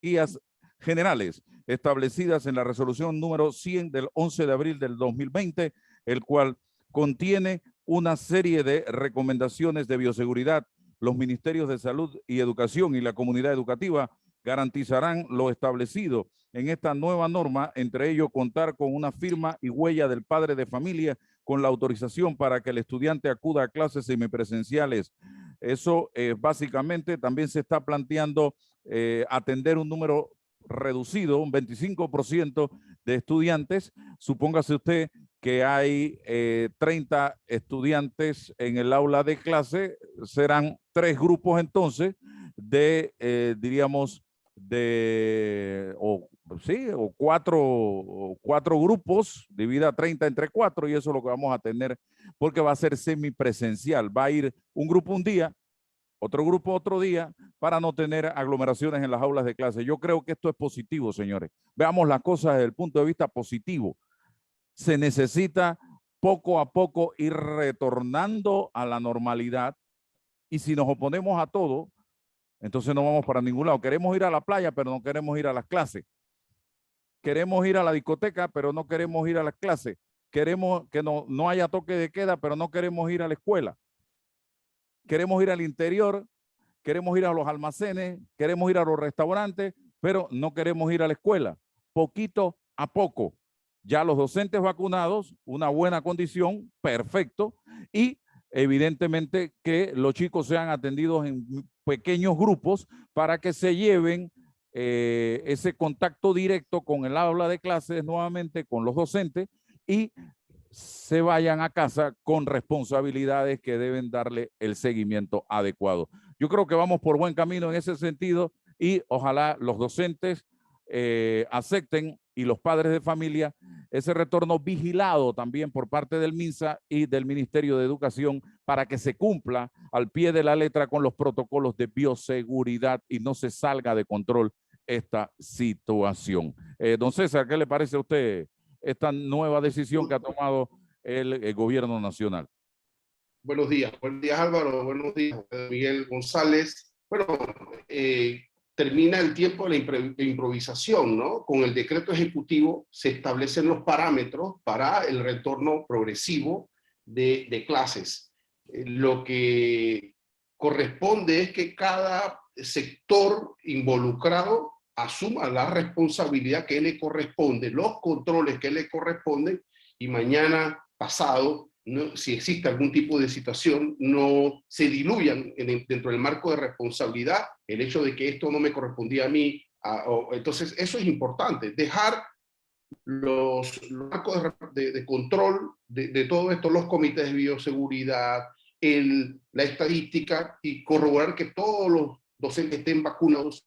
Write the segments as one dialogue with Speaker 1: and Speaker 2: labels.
Speaker 1: guías generales establecidas en la resolución número 100 del 11 de abril del 2020, el cual contiene una serie de recomendaciones de bioseguridad. Los ministerios de Salud y Educación y la comunidad educativa garantizarán lo establecido en esta nueva norma, entre ellos contar con una firma y huella del padre de familia con la autorización para que el estudiante acuda a clases semipresenciales. Eso básicamente también se está planteando atender un número reducido, un 25% de estudiantes. Supóngase usted que hay 30 estudiantes en el aula de clase, serán 3 grupos entonces de, diríamos, o cuatro grupos, divida 30 entre 4 y eso es lo que vamos a tener porque va a ser semipresencial. Va a ir un grupo un día, otro grupo otro día, para no tener aglomeraciones en las aulas de clase. Yo creo que esto es positivo, señores. Veamos las cosas desde el punto de vista positivo. Se necesita poco a poco ir retornando a la normalidad y si nos oponemos a todo, entonces no vamos para ningún lado. Queremos ir a la playa, pero no queremos ir a las clases. Queremos ir a la discoteca, pero no queremos ir a las clases. Queremos que no haya toque de queda, pero no queremos ir a la escuela. Queremos ir al interior, queremos ir a los almacenes, queremos ir a los restaurantes, pero no queremos ir a la escuela. Poquito a poco. Ya los docentes vacunados, una buena condición, perfecto, y evidentemente que los chicos sean atendidos en pequeños grupos para que se lleven ese contacto directo con el aula de clases nuevamente, con los docentes, y se vayan a casa con responsabilidades que deben darle el seguimiento adecuado. Yo creo que vamos por buen camino en ese sentido y ojalá los docentes acepten y los padres de familia ese retorno vigilado también por parte del MINSA y del Ministerio de Educación para que se cumpla al pie de la letra con los protocolos de bioseguridad y no se salga de control esta situación. Don César, ¿qué le parece a usted esta nueva decisión que ha tomado el gobierno nacional?
Speaker 2: Buenos días Álvaro, buenos días Miguel González. Bueno, termina el tiempo de la improvisación, ¿no? Con el decreto ejecutivo se establecen los parámetros para el retorno progresivo de clases. Lo que corresponde es que cada sector involucrado asuma la responsabilidad que le corresponde, los controles que le corresponden, y mañana pasado, ¿no? Si existe algún tipo de situación, no se diluyan dentro del marco de responsabilidad el hecho de que esto no me correspondía a mí. Entonces, eso es importante, dejar los marcos de control de todo esto, los comités de bioseguridad, la estadística, y corroborar que todos los docentes estén vacunados,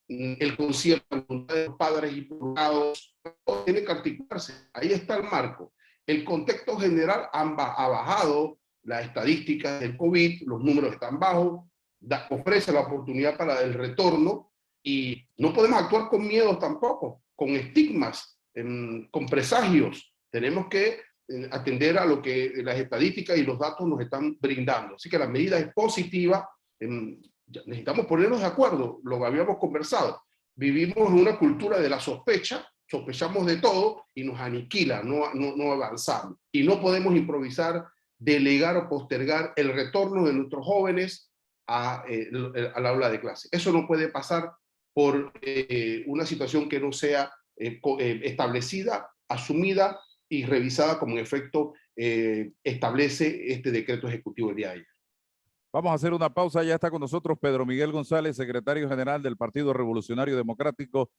Speaker 2: el concierto de los padres y privados, todo tiene que articularse. Ahí está el marco. El contexto general ha bajado, las estadísticas del COVID, los números están bajos, ofrece la oportunidad para el retorno, y no podemos actuar con miedo tampoco, con estigmas, con presagios. Tenemos que atender a lo que las estadísticas y los datos nos están brindando. Así que la medida es positiva. Necesitamos ponernos de acuerdo, lo que habíamos conversado. Vivimos en una cultura de la sospecha, sospechamos de todo y nos aniquila, no avanzamos. Y no podemos improvisar, delegar o postergar el retorno de nuestros jóvenes al aula de clase. Eso no puede pasar por una situación que no sea establecida, asumida y revisada como en efecto establece este decreto ejecutivo el día de ayer.
Speaker 1: Vamos a hacer una pausa. Ya está con nosotros Pedro Miguel González, secretario general del Partido Revolucionario Democrático,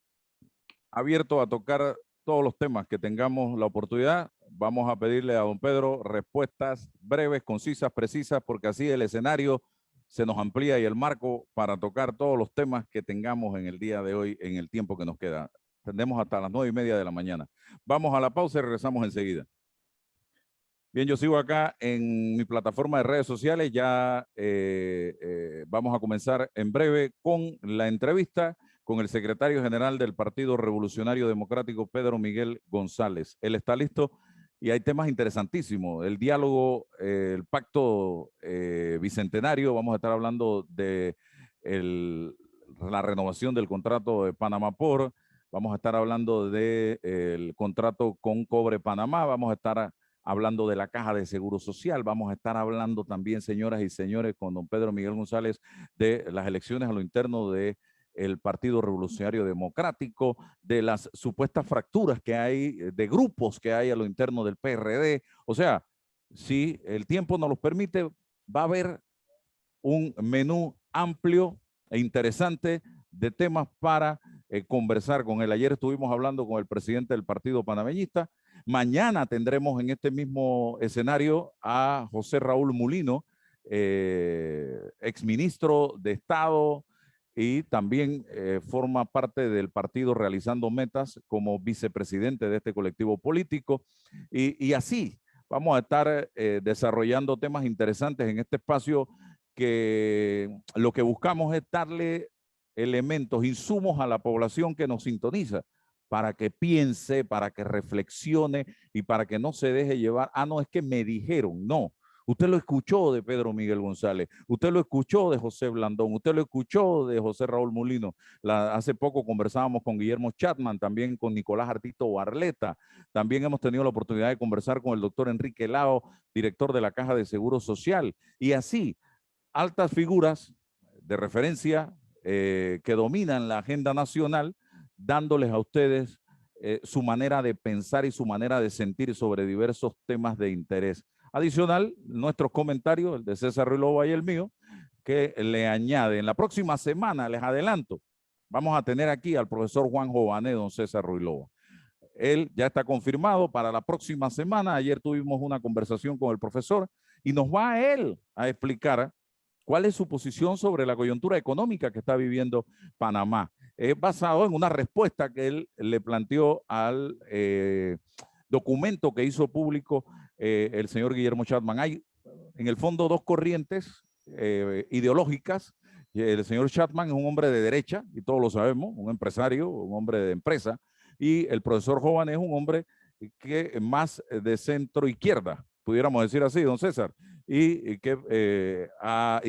Speaker 1: abierto a tocar todos los temas que tengamos la oportunidad. Vamos a pedirle a don Pedro respuestas breves, concisas, precisas, porque así el escenario se nos amplía y el marco para tocar todos los temas que tengamos en el día de hoy, en el tiempo que nos queda. Tendremos hasta las 9:30 de la mañana. Vamos a la pausa y regresamos enseguida. Bien, yo sigo acá en mi plataforma de redes sociales. Ya vamos a comenzar en breve con la entrevista con el secretario general del Partido Revolucionario Democrático, Pedro Miguel González. Él está listo y hay temas interesantísimos. El diálogo, el pacto bicentenario, vamos a estar hablando de el la renovación del contrato de Panamá Port, vamos a estar hablando del contrato con Cobre Panamá, vamos a estar hablando de la Caja de Seguro Social, vamos a estar hablando también, señoras y señores, con don Pedro Miguel González, de las elecciones a lo interno de el Partido Revolucionario Democrático, de las supuestas fracturas que hay, de grupos que hay a lo interno del PRD. O sea, si el tiempo nos lo permite, va a haber un menú amplio e interesante de temas para conversar con él. Ayer estuvimos hablando con el presidente del Partido Panameñista. Mañana tendremos en este mismo escenario a José Raúl Mulino, exministro de Estado, y también forma parte del partido Realizando Metas como vicepresidente de este colectivo político. Y así vamos a estar desarrollando temas interesantes en este espacio, que lo que buscamos es darle elementos, insumos a la población que nos sintoniza, para que piense, para que reflexione y para que no se deje llevar. Ah, no, es que me dijeron. No, usted lo escuchó de Pedro Miguel González, usted lo escuchó de José Blandón, usted lo escuchó de José Raúl Mulino. Hace poco conversábamos con Guillermo Chapman, también con Nicolás Artito Barleta. También hemos tenido la oportunidad de conversar con el doctor Enrique Lao, director de la Caja de Seguro Social. Y así, altas figuras de referencia que dominan la agenda nacional, dándoles a ustedes su manera de pensar y su manera de sentir sobre diversos temas de interés. Adicional, nuestros comentarios, el de César Ruilova y el mío, que le añade. En la próxima semana, les adelanto, vamos a tener aquí al profesor Juan Jované, don César Ruilova. Él ya está confirmado para la próxima semana. Ayer tuvimos una conversación con el profesor y nos va a él a explicar cuál es su posición sobre la coyuntura económica que está viviendo Panamá. Es basado en una respuesta que él le planteó al documento que hizo público el señor Guillermo Chapman. Hay en el fondo dos corrientes ideológicas. El señor Chapman es un hombre de derecha, y todos lo sabemos, un empresario, un hombre de empresa, y el profesor Jovan es un hombre que más de centro izquierda, pudiéramos decir así, don César, y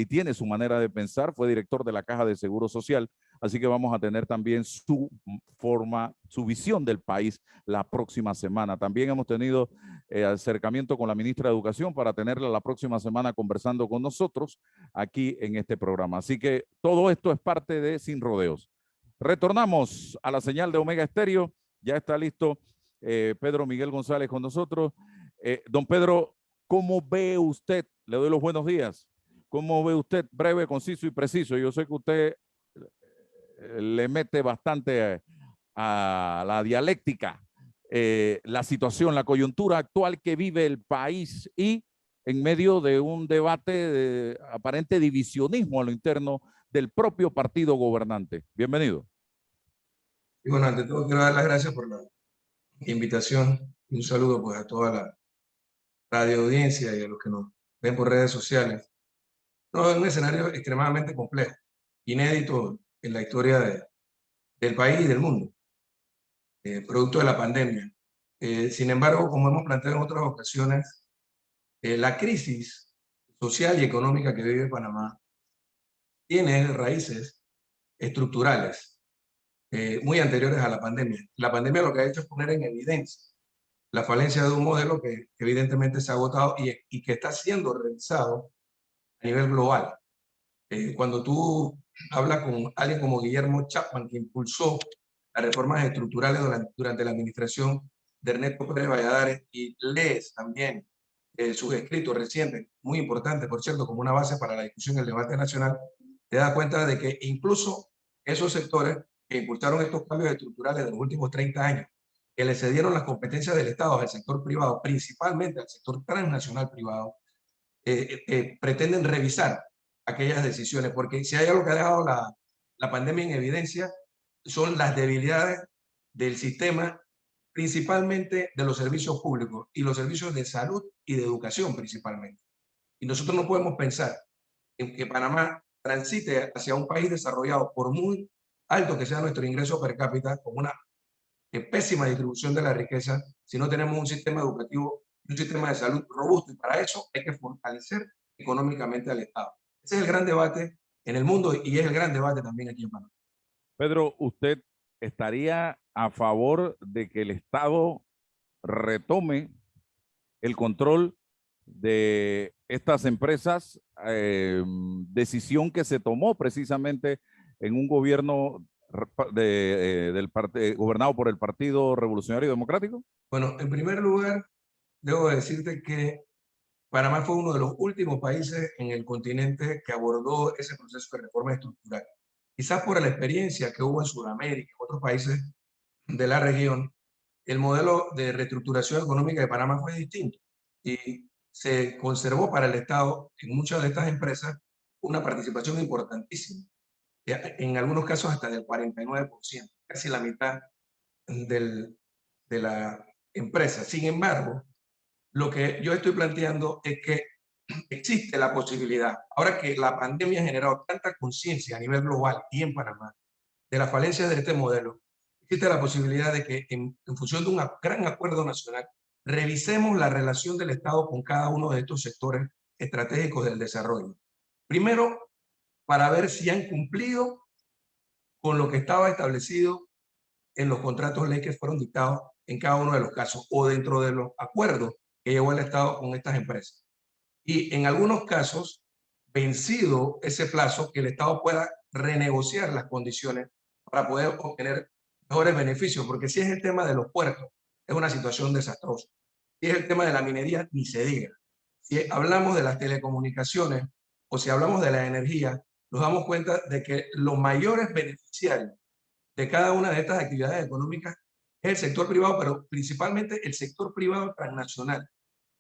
Speaker 1: tiene su manera de pensar. Fue director de la Caja de Seguro Social, así que vamos a tener también su forma, su visión del país la próxima semana. También hemos tenido acercamiento con la ministra de Educación para tenerla la próxima semana conversando con nosotros aquí en este programa. Así que todo esto es parte de Sin Rodeos. Retornamos a la señal de Omega Estéreo. Ya está listo Pedro Miguel González con nosotros. Don Pedro, ¿cómo ve usted? Le doy los buenos días. ¿Cómo ve usted? Breve, conciso y preciso. Yo sé que usted le mete bastante a la dialéctica, la situación, la coyuntura actual que vive el país, y en medio de un debate de aparente divisionismo a lo interno del propio partido gobernante. Bienvenido.
Speaker 3: Y bueno, ante todo quiero dar las gracias por la invitación y un saludo pues a toda la radio audiencia y a los que nos ven por redes sociales. No, es un escenario extremadamente complejo, inédito en la historia del país y del mundo, producto de la pandemia. Sin embargo, como hemos planteado en otras ocasiones, la crisis social y económica que vive Panamá tiene raíces estructurales muy anteriores a la pandemia. La pandemia lo que ha hecho es poner en evidencia la falencia de un modelo que evidentemente se ha agotado y que está siendo revisado a nivel global. Cuando tú hablas con alguien como Guillermo Chapman, que impulsó las reformas estructurales durante la administración de Ernesto Pérez Valladares, y lees también sus escritos recientes, muy importantes, por cierto, como una base para la discusión y el debate nacional, te das cuenta de que incluso esos sectores que impulsaron estos cambios estructurales de los últimos 30 años, que le cedieron las competencias del Estado al sector privado, principalmente al sector transnacional privado, pretenden revisar aquellas decisiones, porque si hay algo que ha dejado la pandemia en evidencia, son las debilidades del sistema, principalmente de los servicios públicos y los servicios de salud y de educación principalmente. Y nosotros no podemos pensar en que Panamá transite hacia un país desarrollado, por muy alto que sea nuestro ingreso per cápita, con una pésima distribución de la riqueza, si no tenemos un sistema educativo y un sistema de salud robusto. Y para eso hay que fortalecer económicamente al Estado. Ese es el gran debate en el mundo y es el gran debate también aquí en Panamá.
Speaker 1: Pedro, ¿usted estaría a favor de que el Estado retome el control de estas empresas? Decisión que se tomó precisamente en un gobierno gobernado por el Partido Revolucionario Democrático.
Speaker 3: Bueno, en primer lugar, debo decirte que Panamá fue uno de los últimos países en el continente que abordó ese proceso de reforma estructural. Quizás por la experiencia que hubo en Sudamérica y otros países de la región, el modelo de reestructuración económica de Panamá fue distinto y se conservó para el Estado en muchas de estas empresas una participación importantísima, en algunos casos hasta del 49%, casi la mitad de la empresa. Sin embargo, lo que yo estoy planteando es que existe la posibilidad, ahora que la pandemia ha generado tanta conciencia a nivel global y en Panamá de las falencias de este modelo, existe la posibilidad de que en función de un gran acuerdo nacional, revisemos la relación del Estado con cada uno de estos sectores estratégicos del desarrollo. Primero, para ver si han cumplido con lo que estaba establecido en los contratos ley que fueron dictados en cada uno de los casos o dentro de los acuerdos que llevó el Estado con estas empresas. Y en algunos casos, vencido ese plazo, que el Estado pueda renegociar las condiciones para poder obtener mejores beneficios, porque si es el tema de los puertos, es una situación desastrosa. Si es el tema de la minería, ni se diga. Si hablamos de las telecomunicaciones o si hablamos de la energía, nos damos cuenta de que los mayores beneficiarios de cada una de estas actividades económicas es el sector privado, pero principalmente el sector privado transnacional.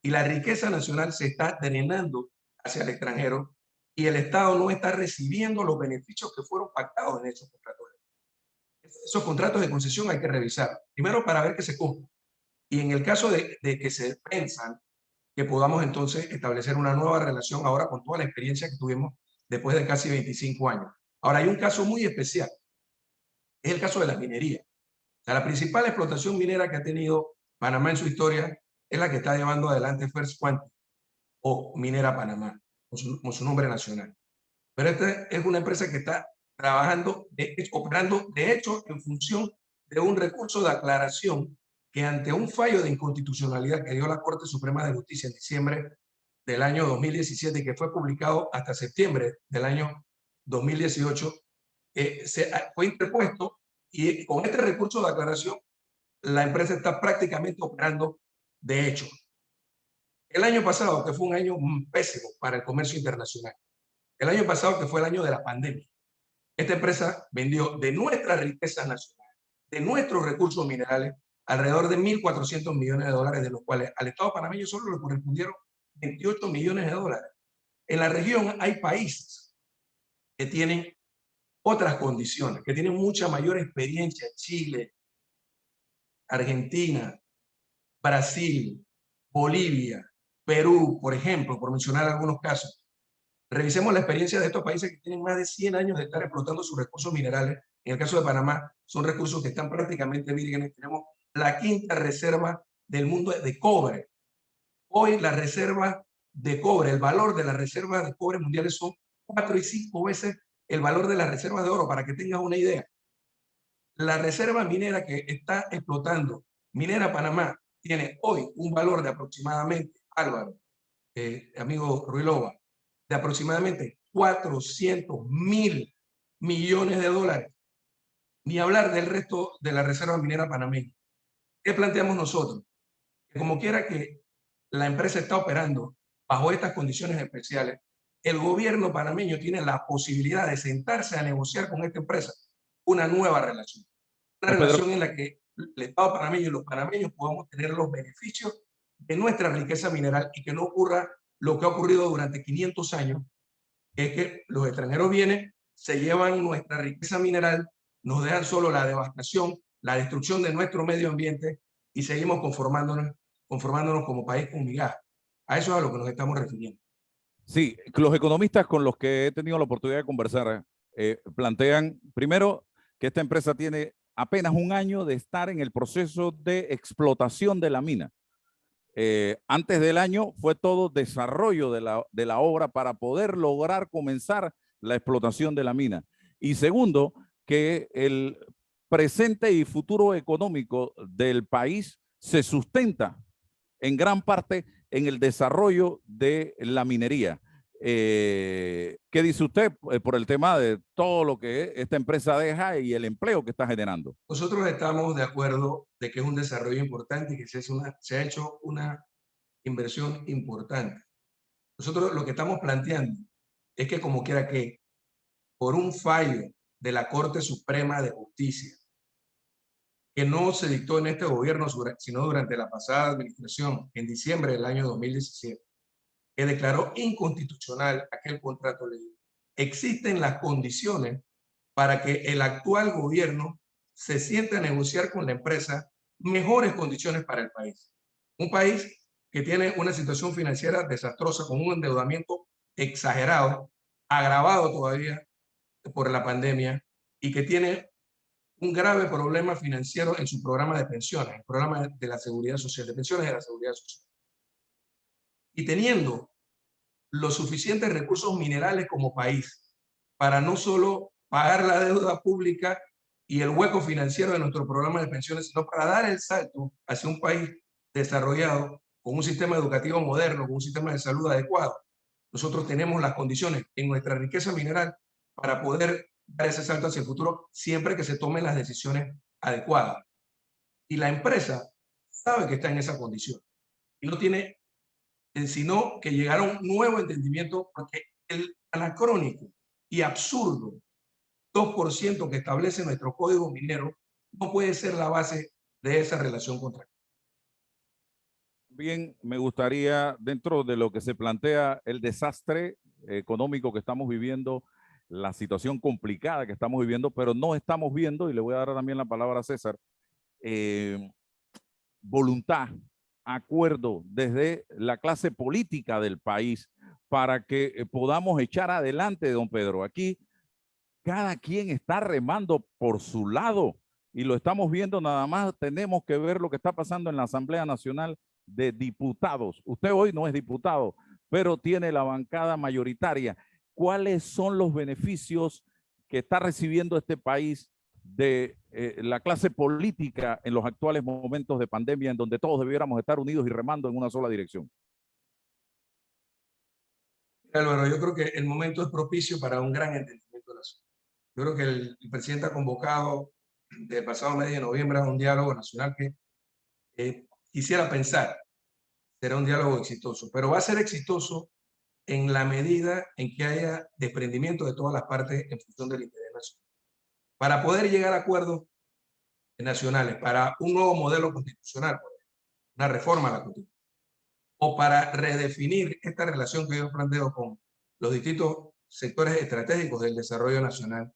Speaker 3: Y la riqueza nacional se está drenando hacia el extranjero y el Estado no está recibiendo los beneficios que fueron pactados en esos contratos. Esos contratos de concesión hay que revisar, primero para ver que se cumplan. Y en el caso de que se pensan que podamos entonces establecer una nueva relación ahora con toda la experiencia que tuvimos después de casi 25 años. Ahora hay un caso muy especial, es el caso de la minería. O sea, la principal explotación minera que ha tenido Panamá en su historia es la que está llevando adelante First Quantum o Minera Panamá, con su nombre nacional. Pero esta es una empresa que está trabajando, operando de hecho en función de un recurso de aclaración que ante un fallo de inconstitucionalidad que dio la Corte Suprema de Justicia en diciembre del año 2017 y que fue publicado hasta septiembre del año 2018, fue interpuesto y con este recurso de aclaración la empresa está prácticamente operando de hecho. El año pasado, que fue un año pésimo para el comercio internacional, el año pasado, que fue el año de la pandemia, esta empresa vendió de nuestra riqueza nacional, de nuestros recursos minerales, alrededor de 1.400 millones de dólares, de los cuales al Estado panameño solo le correspondieron 28 millones de dólares. En la región hay países que tienen otras condiciones, que tienen mucha mayor experiencia: Chile, Argentina, Brasil, Bolivia, Perú, por ejemplo, por mencionar algunos casos. Revisemos la experiencia de estos países que tienen más de 100 años de estar explotando sus recursos minerales. En el caso de Panamá, son recursos que están prácticamente vírgenes. Tenemos la quinta reserva del mundo de cobre. Hoy la reserva de cobre, el valor de las reservas de cobre mundiales son 4 y 5 veces el valor de las reservas de oro, para que tengas una idea. La reserva minera que está explotando Minera Panamá tiene hoy un valor de aproximadamente, Álvaro, amigo Ruilova, de aproximadamente 400.000 millones de dólares. Ni hablar del resto de la reserva minera panameña. ¿Qué planteamos nosotros? Que como quiera que la empresa está operando bajo estas condiciones especiales, el gobierno panameño tiene la posibilidad de sentarse a negociar con esta empresa una nueva relación. Una relación en la que el Estado panameño y los panameños podamos tener los beneficios de nuestra riqueza mineral y que no ocurra lo que ha ocurrido durante 500 años, que es que los extranjeros vienen, se llevan nuestra riqueza mineral, nos dejan solo la devastación, la destrucción de nuestro medio ambiente y seguimos conformándonos como país con migajas. A eso es a lo que nos estamos refiriendo.
Speaker 1: Sí, los economistas con los que he tenido la oportunidad de conversar plantean, primero, que esta empresa tiene apenas un año de estar en el proceso de explotación de la mina. Antes del año fue todo desarrollo de la obra para poder lograr comenzar la explotación de la mina. Y segundo, que el presente y futuro económico del país se sustenta en gran parte en el desarrollo de la minería. ¿Qué dice usted por el tema de todo lo que esta empresa deja y el empleo que está generando?
Speaker 3: Nosotros estamos de acuerdo de que es un desarrollo importante y que se ha hecho una inversión importante. Nosotros lo que estamos planteando es que como quiera que por un fallo de la Corte Suprema de Justicia, que no se dictó en este gobierno, sino durante la pasada administración, en diciembre del año 2017, que declaró inconstitucional aquel contrato ley, existen las condiciones para que el actual gobierno se siente a negociar con la empresa mejores condiciones para el país. Un país que tiene una situación financiera desastrosa, con un endeudamiento exagerado, agravado todavía por la pandemia, y que tiene un grave problema financiero en su programa de pensiones, el programa de la seguridad social, de pensiones de la seguridad social. Y teniendo los suficientes recursos minerales como país para no solo pagar la deuda pública y el hueco financiero de nuestro programa de pensiones, sino para dar el salto hacia un país desarrollado, con un sistema educativo moderno, con un sistema de salud adecuado. Nosotros tenemos las condiciones en nuestra riqueza mineral para poder dar ese salto hacia el futuro siempre que se tomen las decisiones adecuadas. Y la empresa sabe que está en esa condición y no tiene sino que llegar a un nuevo entendimiento, porque el anacrónico y absurdo 2% que establece nuestro código minero no puede ser la base de esa relación contractual.
Speaker 1: Bien, me gustaría, dentro de lo que se plantea el desastre económico que estamos viviendo, la situación complicada que estamos viviendo, pero no estamos viendo, y le voy a dar también la palabra a César, voluntad, acuerdo desde la clase política del país para que podamos echar adelante, don Pedro. Aquí cada quien está remando por su lado y lo estamos viendo, nada más tenemos que ver lo que está pasando en la Asamblea Nacional de Diputados. Usted hoy no es diputado, pero tiene la bancada mayoritaria. ¿Cuáles son los beneficios que está recibiendo este país de la clase política en los actuales momentos de pandemia, en donde todos debiéramos estar unidos y remando en una sola dirección?
Speaker 3: Álvaro, yo creo que el momento es propicio para un gran entendimiento de la sociedad. Yo creo que el presidente ha convocado del pasado mes de noviembre a un diálogo nacional que quisiera pensar será un diálogo exitoso, pero va a ser exitoso en la medida en que haya desprendimiento de todas las partes en función del interés nacional. Para poder llegar a acuerdos nacionales, para un nuevo modelo constitucional, una reforma a la Constitución, o para redefinir esta relación que yo planteo con los distintos sectores estratégicos del desarrollo nacional,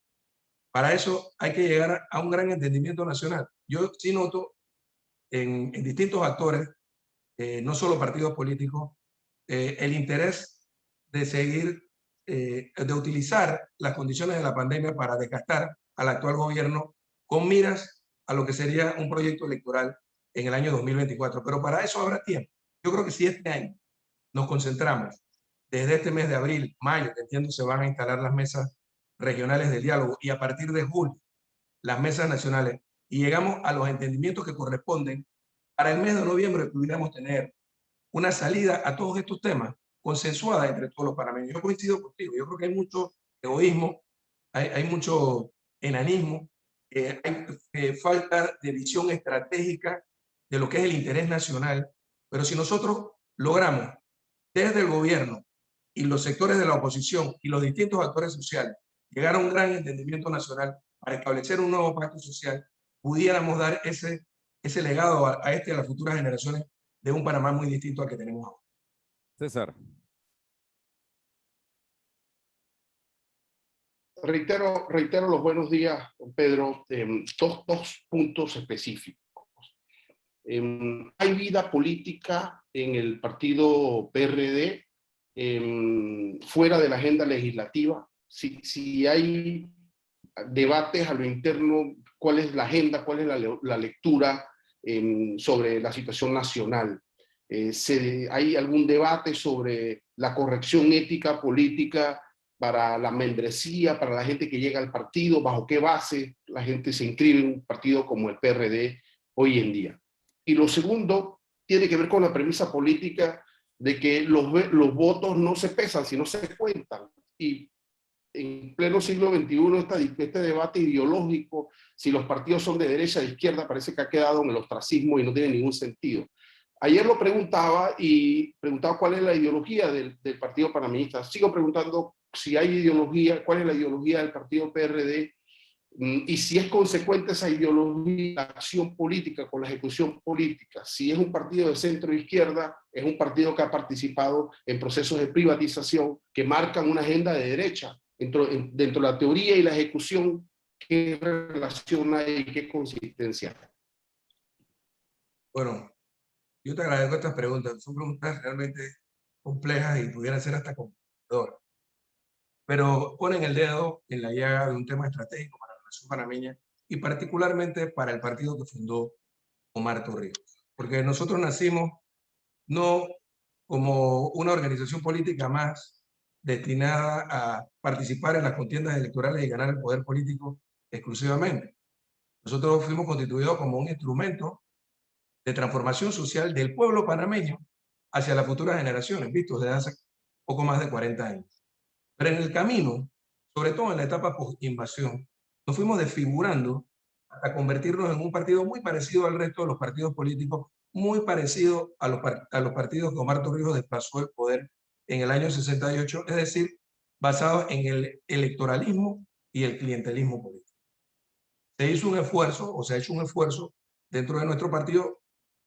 Speaker 3: para eso hay que llegar a un gran entendimiento nacional. Yo sí noto en distintos actores, no solo partidos políticos, el interés de seguir, de utilizar las condiciones de la pandemia para desgastar al actual gobierno con miras a lo que sería un proyecto electoral en el año 2024. Pero para eso habrá tiempo. Yo creo que si este año nos concentramos, desde este mes de abril, mayo, que entiendo se van a instalar las mesas regionales del diálogo, y a partir de julio, las mesas nacionales, y llegamos a los entendimientos que corresponden, para el mes de noviembre pudiéramos tener una salida a todos estos temas consensuada entre todos los panameños. Yo coincido contigo, yo creo que hay mucho egoísmo, hay mucho enanismo, hay falta de visión estratégica de lo que es el interés nacional, pero si nosotros logramos desde el gobierno y los sectores de la oposición y los distintos actores sociales llegar a un gran entendimiento nacional para establecer un nuevo pacto social, pudiéramos dar ese legado a este y a las futuras generaciones de un Panamá muy distinto al que tenemos ahora.
Speaker 1: César.
Speaker 2: Reitero los buenos días, don Pedro. Dos puntos específicos. Hay vida política en el partido PRD fuera de la agenda legislativa. Si hay debates a lo interno, ¿cuál es la agenda, cuál es la lectura sobre la situación nacional? ¿Hay algún debate sobre la corrección ética política para la membresía, para la gente que llega al partido, bajo qué base la gente se inscribe en un partido como el PRD hoy en día. Y lo segundo tiene que ver con la premisa política de que los votos no se pesan, sino se cuentan. Y en pleno siglo XXI, este debate ideológico, si los partidos son de derecha o de izquierda, parece que ha quedado en el ostracismo y no tiene ningún sentido. Ayer lo preguntaba y preguntaba cuál es la ideología del Partido Panameñista. Sigo preguntando si hay ideología, cuál es la ideología del Partido PRD y si es consecuente esa ideología, la acción política con la ejecución política. Si es un partido de centro-izquierda, es un partido que ha participado en procesos de privatización que marcan una agenda de derecha. Dentro de la teoría y la ejecución, ¿qué relación hay y qué consistencia hay?
Speaker 3: Bueno, yo te agradezco estas preguntas. Son preguntas realmente complejas y pudieran ser hasta complicadoras. Pero ponen el dedo en la llaga de un tema estratégico para la nación panameña y particularmente para el partido que fundó Omar Torrijos. Porque nosotros nacimos no como una organización política más destinada a participar en las contiendas electorales y ganar el poder político exclusivamente. Nosotros fuimos constituidos como un instrumento de transformación social del pueblo panameño hacia las futuras generaciones, vistos desde hace poco más de 40 años. Pero en el camino, sobre todo en la etapa post-invasión, nos fuimos desfigurando hasta convertirnos en un partido muy parecido al resto de los partidos políticos, muy parecido a los partidos que Omar Torrijos desplazó el poder en el año 68, es decir, basados en el electoralismo y el clientelismo político. Se hizo un esfuerzo, o se ha hecho un esfuerzo dentro de nuestro partido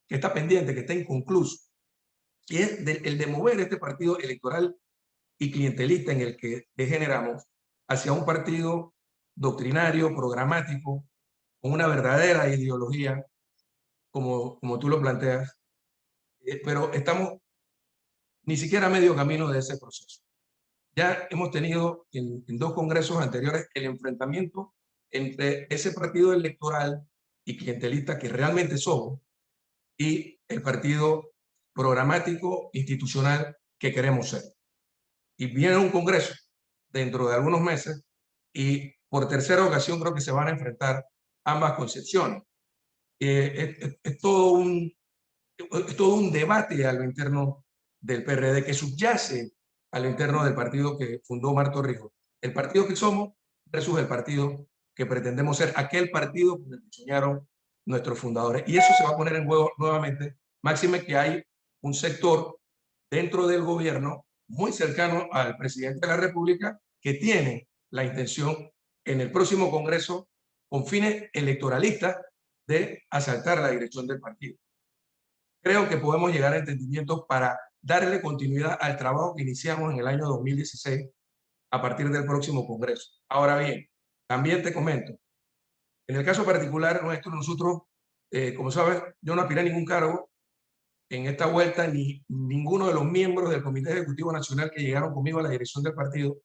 Speaker 3: que está pendiente, que está inconcluso, y es el de mover este partido electoral y clientelista en el que degeneramos hacia un partido doctrinario, programático, con una verdadera ideología, como tú lo planteas, pero estamos ni siquiera a medio camino de ese proceso. Ya hemos tenido en 2 congresos anteriores el enfrentamiento entre ese partido electoral y clientelista que realmente somos y el partido programático institucional que queremos ser. Y viene un congreso dentro de algunos meses y por tercera ocasión creo que se van a enfrentar ambas concepciones. Es todo un debate a lo interno del PRD que subyace a lo interno del partido que fundó Omar Torrijos. El partido que somos versus el partido que pretendemos ser, aquel partido que soñaron nuestros fundadores. Y eso se va a poner en juego nuevamente, máxime que hay un sector dentro del gobierno muy cercano al presidente de la República que tiene la intención en el próximo Congreso con fines electoralistas de asaltar la dirección del partido. Creo que podemos llegar a entendimientos para darle continuidad al trabajo que iniciamos en el año 2016 a partir del próximo Congreso. Ahora bien, también te comento, en el caso particular nuestro, nosotros, como sabes, yo no aspiré a ningún cargo en esta vuelta, ni ninguno de los miembros del Comité Ejecutivo Nacional que llegaron conmigo a la dirección del partido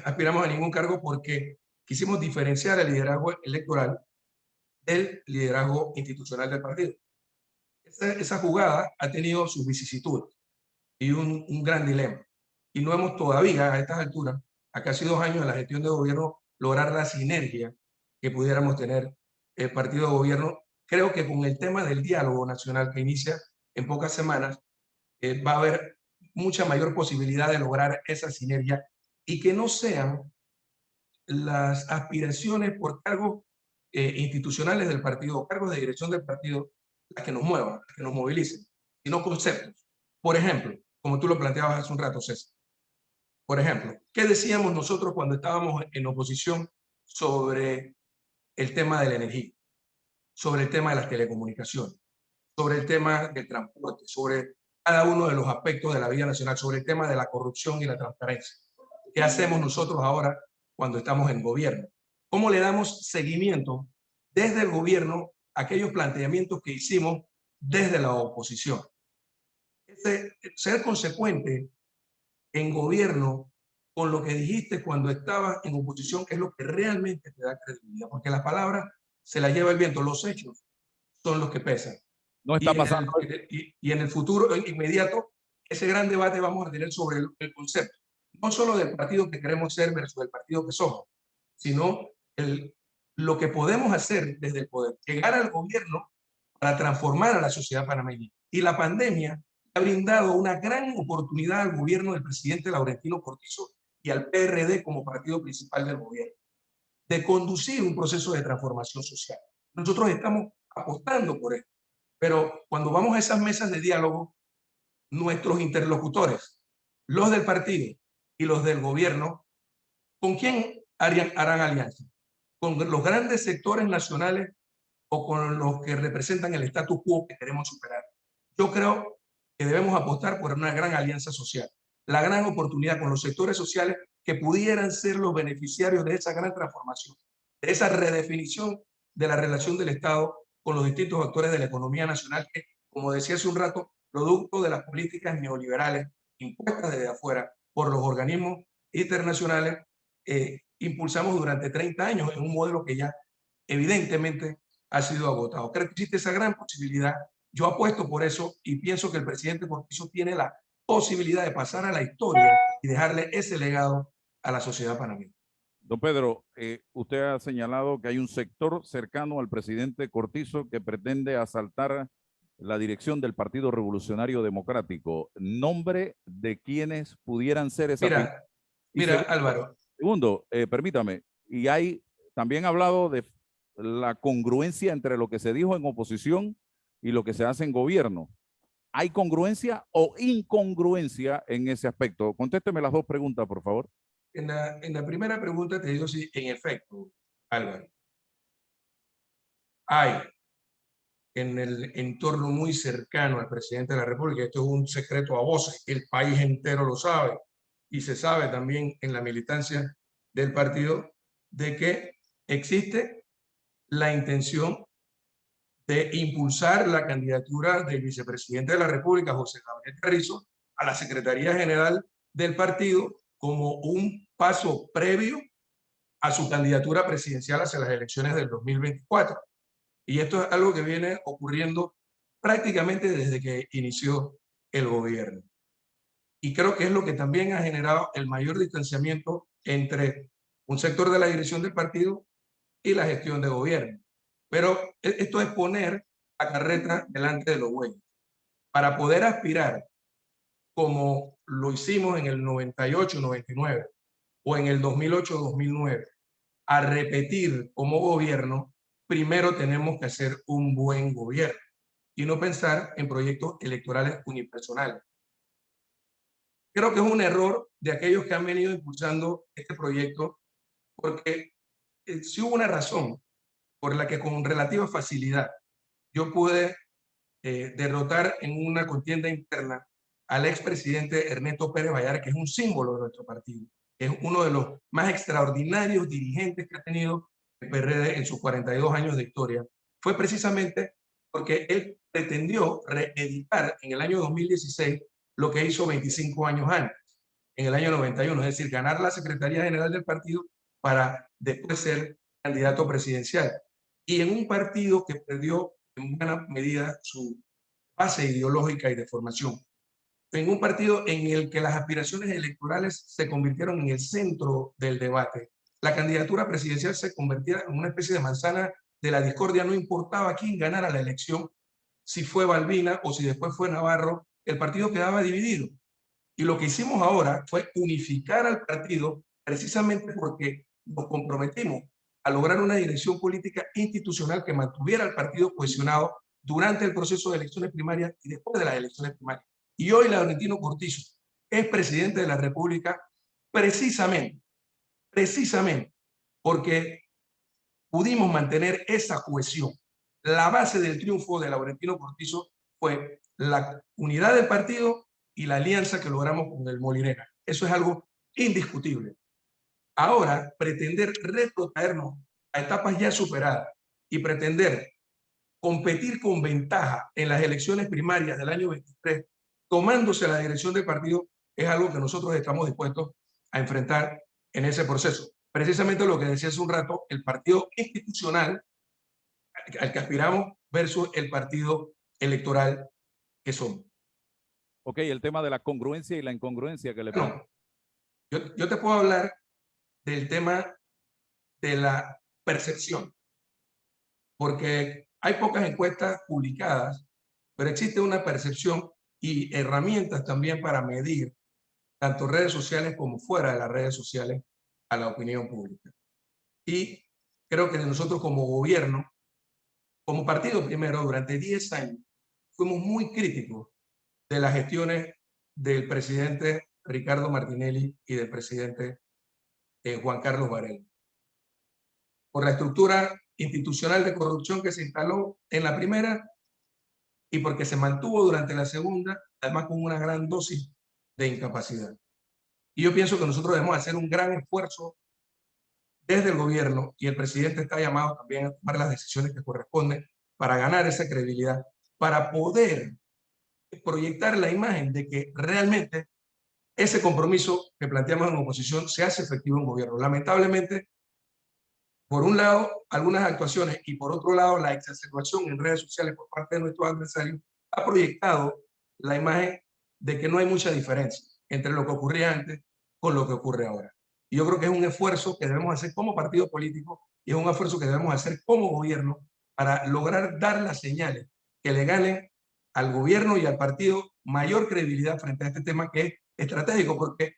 Speaker 3: aspiramos a ningún cargo porque quisimos diferenciar el liderazgo electoral del liderazgo institucional del partido. Esa jugada ha tenido sus vicisitudes y un gran dilema. Y no hemos todavía, a estas alturas, a casi 2 años de la gestión de gobierno, lograr la sinergia que pudiéramos tener el partido de gobierno. Creo que con el tema del diálogo nacional que inicia en pocas semanas, va a haber mucha mayor posibilidad de lograr esa sinergia y que no sean las aspiraciones por cargos institucionales del partido, cargos de dirección del partido, las que nos muevan, las que nos movilicen, sino conceptos. Por ejemplo, como tú lo planteabas hace un rato, César, por ejemplo, ¿qué decíamos nosotros cuando estábamos en oposición sobre el tema de la energía, sobre el tema de las telecomunicaciones, sobre el tema del transporte, sobre cada uno de los aspectos de la vida nacional, sobre el tema de la corrupción y la transparencia? ¿Qué hacemos nosotros ahora cuando estamos en gobierno? ¿Cómo le damos seguimiento desde el gobierno a aquellos planteamientos que hicimos desde la oposición? Ser consecuente en gobierno con lo que dijiste cuando estabas en oposición es lo que realmente te da credibilidad, porque las palabras se las lleva el viento, los hechos son los que pesan.
Speaker 1: No está pasando.
Speaker 3: Y en el futuro inmediato, ese gran debate vamos a tener sobre el concepto. no solo del partido que queremos ser versus el partido que somos, sino lo que podemos hacer desde el poder, llegar al gobierno para transformar a la sociedad panameña. Y la pandemia ha brindado una gran oportunidad al gobierno del presidente Laurentino Cortizo y al PRD como partido principal del gobierno, de conducir un proceso de transformación social. Nosotros estamos apostando por esto, pero cuando vamos a esas mesas de diálogo, nuestros interlocutores, los del partido y los del gobierno, ¿con quién harán alianza? ¿Con los grandes sectores nacionales o con los que representan el status quo que queremos superar? Yo creo que debemos apostar por una gran alianza social, la gran oportunidad con los sectores sociales que pudieran ser los beneficiarios de esa gran transformación, de esa redefinición de la relación del Estado con los distintos actores de la economía nacional que, como decía hace un rato, producto de las políticas neoliberales impuestas desde afuera por los organismos internacionales, impulsamos durante 30 años en un modelo que ya evidentemente ha sido agotado. Creo que existe esa gran posibilidad. Yo apuesto por eso y pienso que el presidente Cortizo tiene la posibilidad de pasar a la historia y dejarle ese legado a la sociedad panameña.
Speaker 1: Don Pedro, usted ha señalado que hay un sector cercano al presidente Cortizo que pretende asaltar la dirección del Partido Revolucionario Democrático. ¿Nombre de quienes pudieran ser esa?
Speaker 3: Mira, Álvaro.
Speaker 1: Segundo, permítame, y hay también hablado de la congruencia entre lo que se dijo en oposición y lo que se hace en gobierno. ¿Hay congruencia o incongruencia en ese aspecto? Contésteme las dos preguntas, por favor.
Speaker 3: En la primera pregunta te digo sí, en efecto, Álvaro. Hay en el entorno muy cercano al presidente de la República, esto es un secreto a voces, el país entero lo sabe, y se sabe también en la militancia del partido, de que existe la intención de impulsar la candidatura del vicepresidente de la República, José Gabriel Carrizo, a la Secretaría General del partido como un paso previo a su candidatura presidencial hacia las elecciones del 2024. Y esto es algo que viene ocurriendo prácticamente desde que inició el gobierno. Y creo que es lo que también ha generado el mayor distanciamiento entre un sector de la dirección del partido y la gestión de gobierno. Pero esto es poner la carreta delante de los bueyes. Para poder aspirar, como lo hicimos en el 98-99 o en el 2008-2009, a repetir como gobierno, primero tenemos que hacer un buen gobierno y no pensar en proyectos electorales unipersonales. Creo que es un error de aquellos que han venido impulsando este proyecto, porque sí hubo una razón por la que con relativa facilidad yo pude derrotar en una contienda interna al expresidente Ernesto Pérez Vallar, que es un símbolo de nuestro partido. Es uno de los más extraordinarios dirigentes que ha tenido el PRD en sus 42 años de historia. Fue precisamente porque él pretendió reeditar en el año 2016 lo que hizo 25 años antes, en el año 91, es decir, ganar la Secretaría General del partido para después ser candidato presidencial. Y en un partido que perdió en buena medida su base ideológica y de formación. En un partido en el que las aspiraciones electorales se convirtieron en el centro del debate. La candidatura presidencial se convertía en una especie de manzana de la discordia, no importaba quién ganara la elección, si fue Balbina o si después fue Navarro, el partido quedaba dividido. Y lo que hicimos ahora fue unificar al partido precisamente porque nos comprometimos a lograr una dirección política institucional que mantuviera al partido cohesionado durante el proceso de elecciones primarias y después de las elecciones primarias. Y hoy Laurentino Cortizo es presidente de la República precisamente porque pudimos mantener esa cohesión. La base del triunfo de Laurentino Cortizo fue la unidad del partido y la alianza que logramos con el Molinera. Eso es algo indiscutible. Ahora, pretender retrotraernos a etapas ya superadas y pretender competir con ventaja en las elecciones primarias del año 23, tomándose la dirección del partido, es algo que nosotros estamos dispuestos a enfrentar en ese proceso. Precisamente lo que decía hace un rato, el partido institucional al que aspiramos versus el partido electoral que somos.
Speaker 1: Ok, el tema de la congruencia y la incongruencia que le pongo.
Speaker 3: Yo te puedo hablar del tema de la percepción, porque hay pocas encuestas publicadas, pero existe una percepción y herramientas también para medir tanto redes sociales como fuera de las redes sociales a la opinión pública. Y creo que nosotros como gobierno, como partido primero, durante 10 años, fuimos muy críticos de las gestiones del presidente Ricardo Martinelli y del presidente Juan Carlos Varela, por la estructura institucional de corrupción que se instaló en la primera y porque se mantuvo durante la segunda, además con una gran dosis de incapacidad. Y yo pienso que nosotros debemos hacer un gran esfuerzo desde el gobierno, y el presidente está llamado también a tomar las decisiones que corresponden para ganar esa credibilidad, para poder proyectar la imagen de que realmente ese compromiso que planteamos en oposición se hace efectivo en gobierno. Lamentablemente, por un lado, algunas actuaciones y por otro lado, la exacerbación en redes sociales por parte de nuestros adversarios ha proyectado la imagen de que no hay mucha diferencia entre lo que ocurría antes con lo que ocurre ahora. Y yo creo que es un esfuerzo que debemos hacer como partido político y es un esfuerzo que debemos hacer como gobierno para lograr dar las señales que le ganen al gobierno y al partido mayor credibilidad frente a este tema que es estratégico, porque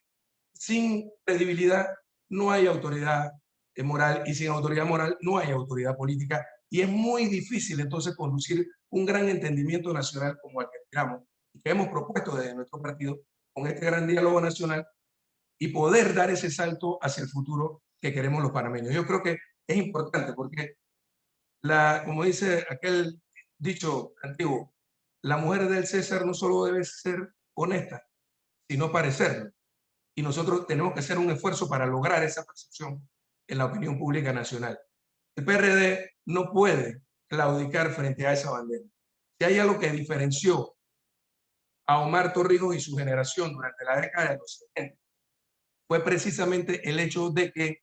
Speaker 3: sin credibilidad no hay autoridad moral y sin autoridad moral no hay autoridad política y es muy difícil entonces conducir un gran entendimiento nacional como el que esperamos y que hemos propuesto desde nuestro partido con este gran diálogo nacional y poder dar ese salto hacia el futuro que queremos los panameños. Yo creo que es importante porque, como dice aquel dicho antiguo, la mujer del César no solo debe ser honesta, sino parecerlo. Y nosotros tenemos que hacer un esfuerzo para lograr esa percepción en la opinión pública nacional. El PRD no puede claudicar frente a esa bandera. Si hay algo que diferenció a Omar Torrijos y su generación durante la década de los 70, fue precisamente el hecho de que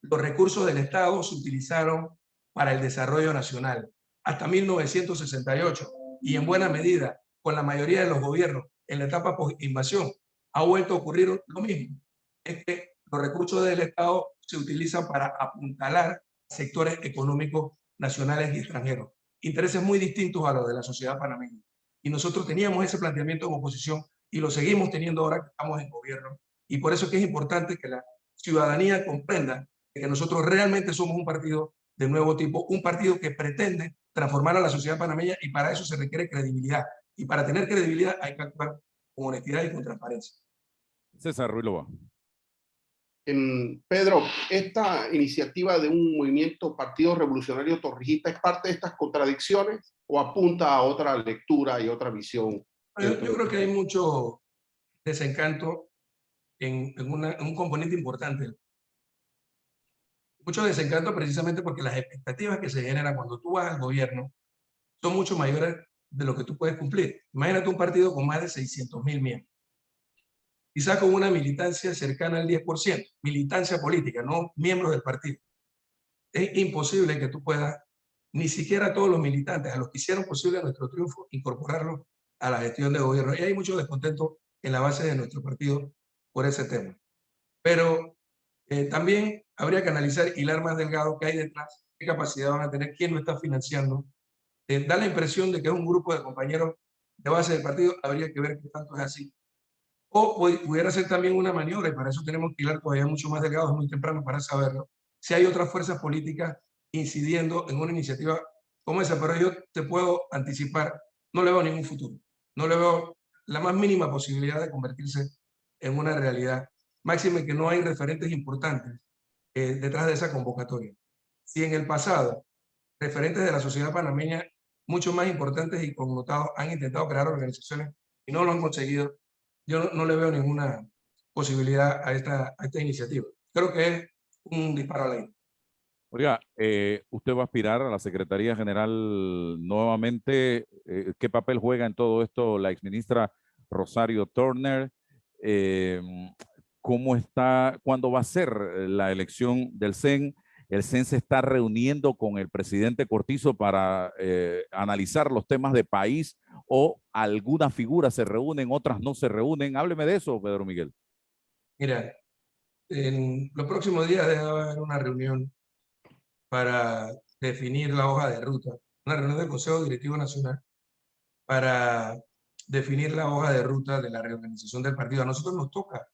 Speaker 3: los recursos del Estado se utilizaron para el desarrollo nacional hasta 1968 y en buena medida con la mayoría de los gobiernos en la etapa post-invasión ha vuelto a ocurrir lo mismo. Es que los recursos del Estado se utilizan para apuntalar sectores económicos nacionales y extranjeros. Intereses muy distintos a los de la sociedad panameña. Y nosotros teníamos ese planteamiento en oposición y lo seguimos teniendo ahora que estamos en gobierno. Y por eso es que es importante que la ciudadanía comprenda que nosotros realmente somos un partido de nuevo tipo, un partido que pretende transformar a la sociedad panameña y para eso se requiere credibilidad. Y para tener credibilidad hay que actuar con honestidad y con transparencia.
Speaker 1: César Ruilova.
Speaker 2: Pedro, ¿esta iniciativa de un movimiento Partido Revolucionario Torrijista es parte de estas contradicciones o apunta a otra lectura y otra visión?
Speaker 3: Yo creo que hay mucho desencanto en un componente importante. Mucho desencanto precisamente porque las expectativas que se generan cuando tú vas al gobierno son mucho mayores de lo que tú puedes cumplir. Imagínate un partido con más de 600.000 miembros, quizás con una militancia cercana al 10%, militancia política, no miembros del partido. Es imposible que tú puedas, ni siquiera a todos los militantes, a los que hicieron posible nuestro triunfo, incorporarlos a la gestión de gobierno. Y hay mucho descontento en la base de nuestro partido por ese tema. Pero también habría que analizar, hilar más delgado qué hay detrás, qué capacidad van a tener, quién lo está financiando. Da la impresión de que es un grupo de compañeros de base del partido, habría que ver qué tanto es así. O pudiera ser también una maniobra, y para eso tenemos que hilar todavía mucho más delgado, es muy temprano para saberlo, si hay otras fuerzas políticas incidiendo en una iniciativa como esa, pero yo te puedo anticipar, no le veo ningún futuro, no le veo la más mínima posibilidad de convertirse en una realidad, máxime que no hay referentes importantes detrás de esa convocatoria. Si en el pasado referentes de la sociedad panameña mucho más importantes y connotados han intentado crear organizaciones y no lo han conseguido, yo no le veo ninguna posibilidad a esta iniciativa. Creo que es un disparo al aire.
Speaker 1: Oiga, usted va a aspirar a la Secretaría General nuevamente. ¿Qué papel juega en todo esto la exministra Rosario Turner? ¿Cómo está, cuándo va a ser la elección del CEN? El CEN se está reuniendo con el presidente Cortizo para analizar los temas de país, o algunas figuras se reúnen, otras no se reúnen. Hábleme de eso, Pedro Miguel.
Speaker 3: Mira, En los próximos días debe haber una reunión para definir la hoja de ruta, una reunión del Consejo Directivo Nacional para definir la hoja de ruta de la reorganización del partido. A nosotros nos toca,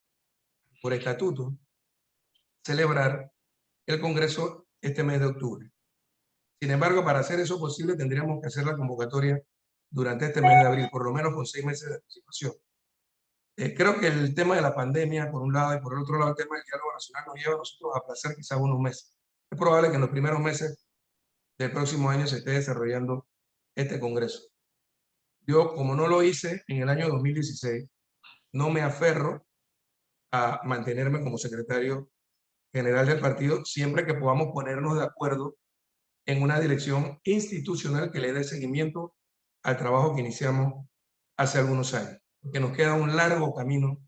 Speaker 3: por estatuto, celebrar el Congreso este mes de octubre. Sin embargo, para hacer eso posible, tendríamos que hacer la convocatoria durante este mes de abril, por lo menos con 6 meses de anticipación. Creo que el tema de la pandemia, por un lado, y por el otro lado, el tema del diálogo nacional nos lleva a nosotros a aplazar quizás unos meses. Es probable que en los primeros meses del próximo año se esté desarrollando este Congreso. Yo, como no lo hice en el año 2016, no me aferro a mantenerme como secretario general del partido siempre que podamos ponernos de acuerdo en una dirección institucional que le dé seguimiento al trabajo que iniciamos hace algunos años, porque nos queda un largo camino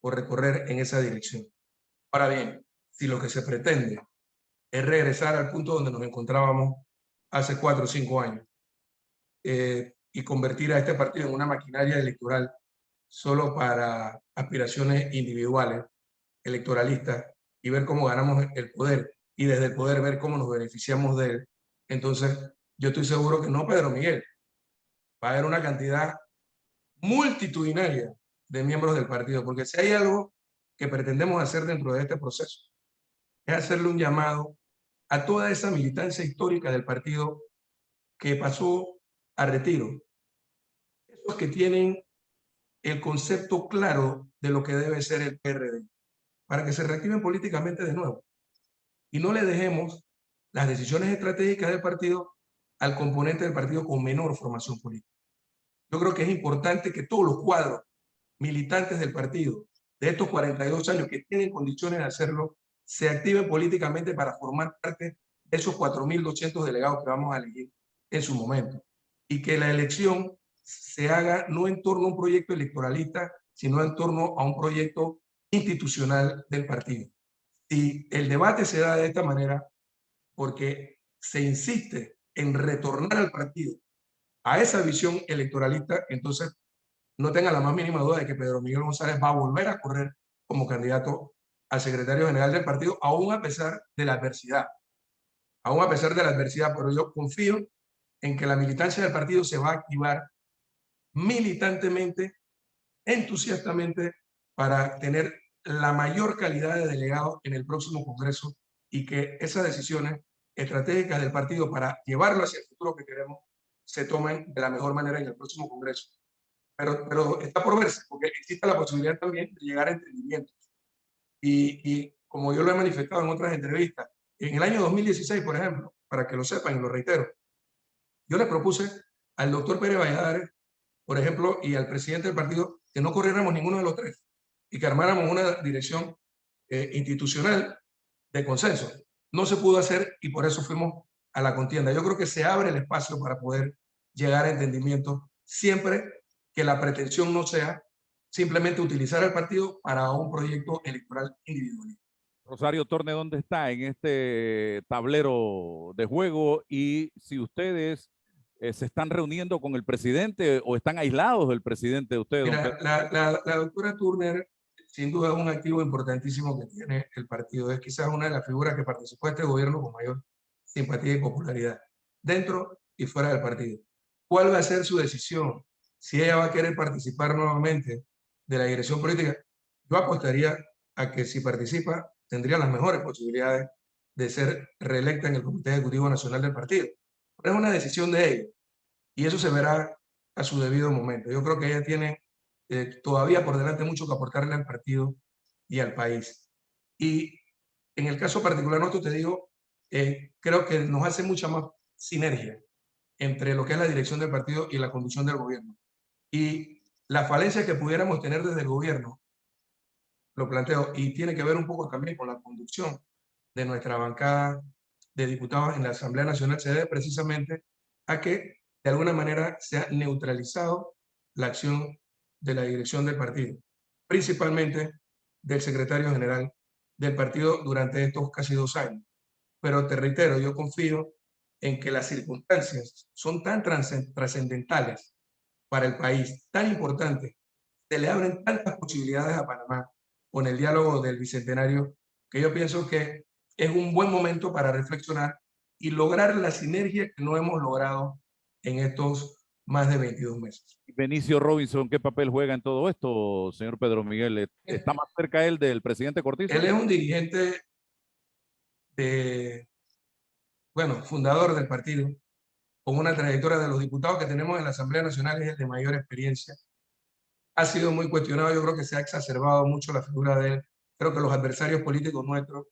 Speaker 3: por recorrer en esa dirección. Ahora bien, si lo que se pretende es regresar al punto donde nos encontrábamos hace 4 o 5 años y convertir a este partido en una maquinaria electoral solo para aspiraciones individuales, electoralistas, y ver cómo ganamos el poder, y desde el poder ver cómo nos beneficiamos de él, entonces yo estoy seguro que no, Pedro Miguel, va a haber una cantidad multitudinaria de miembros del partido, porque si hay algo que pretendemos hacer dentro de este proceso, es hacerle un llamado a toda esa militancia histórica del partido que pasó a retiro, esos que tienen el concepto claro de lo que debe ser el PRD, para que se reactiven políticamente de nuevo y no le dejemos las decisiones estratégicas del partido al componente del partido con menor formación política. Yo creo que es importante que todos los cuadros militantes del partido de estos 42 años que tienen condiciones de hacerlo se activen políticamente para formar parte de esos 4.200 delegados que vamos a elegir en su momento, y que la elección se haga no en torno a un proyecto electoralista, sino en torno a un proyecto institucional del partido. Si el debate se da de esta manera, porque se insiste en retornar al partido a esa visión electoralista, entonces no tenga la más mínima duda de que Pedro Miguel González va a volver a correr como candidato al secretario general del partido, aún a pesar de la adversidad. Aún a pesar de la adversidad, pero yo confío en que la militancia del partido se va a activar militantemente, entusiastamente, para tener la mayor calidad de delegados en el próximo Congreso y que esas decisiones estratégicas del partido para llevarlo hacia el futuro que queremos se tomen de la mejor manera en el próximo Congreso. Pero está por verse, porque existe la posibilidad también de llegar a entendimientos. Y como yo lo he manifestado en otras entrevistas, en el año 2016, por ejemplo, para que lo sepan y lo reitero, yo le propuse al doctor Pérez Valladares, por ejemplo, y al presidente del partido, que no corriéramos ninguno de los tres y que armáramos una dirección institucional de consenso. No se pudo hacer y por eso fuimos a la contienda. Yo creo que se abre el espacio para poder llegar a entendimiento siempre que la pretensión no sea simplemente utilizar el partido para un proyecto electoral individual.
Speaker 1: Rosario Torne, ¿dónde está en este tablero de juego? Y si ustedes se están reuniendo con el presidente o están aislados del presidente de ustedes.
Speaker 3: Mira, la doctora Turner sin duda es un activo importantísimo que tiene el partido. Es quizás una de las figuras que participó de este gobierno con mayor simpatía y popularidad, dentro y fuera del partido. ¿Cuál va a ser su decisión? Si ella va a querer participar nuevamente de la dirección política, yo apostaría a que si participa, tendría las mejores posibilidades de ser reelecta en el Comité Ejecutivo Nacional del partido. Pero es una decisión de ella y eso se verá a su debido momento. Yo creo que ella tiene todavía por delante mucho que aportarle al partido y al país. Y en el caso particular nuestro, te digo, creo que nos hace mucha más sinergia entre lo que es la dirección del partido y la conducción del gobierno. Y la falencia que pudiéramos tener desde el gobierno, lo planteo, y tiene que ver un poco también con la conducción de nuestra bancada de diputados en la Asamblea Nacional, se debe precisamente a que de alguna manera se ha neutralizado la acción de la dirección del partido, principalmente del secretario general del partido durante estos casi 2 años. Pero te reitero, yo confío en que las circunstancias son tan trascendentales para el país, tan importantes, se le abren tantas posibilidades a Panamá con el diálogo del Bicentenario, que yo pienso que es un buen momento para reflexionar y lograr la sinergia que no hemos logrado en estos más de 22 meses.
Speaker 1: Benicio Robinson, ¿qué papel juega en todo esto, señor Pedro Miguel? ¿Está más cerca él del presidente Cortizo?
Speaker 3: Él es un dirigente fundador del partido, con una trayectoria de los diputados que tenemos en la Asamblea Nacional, es el de mayor experiencia. Ha sido muy cuestionado, yo creo que se ha exacerbado mucho la figura de él. Creo que los adversarios políticos nuestros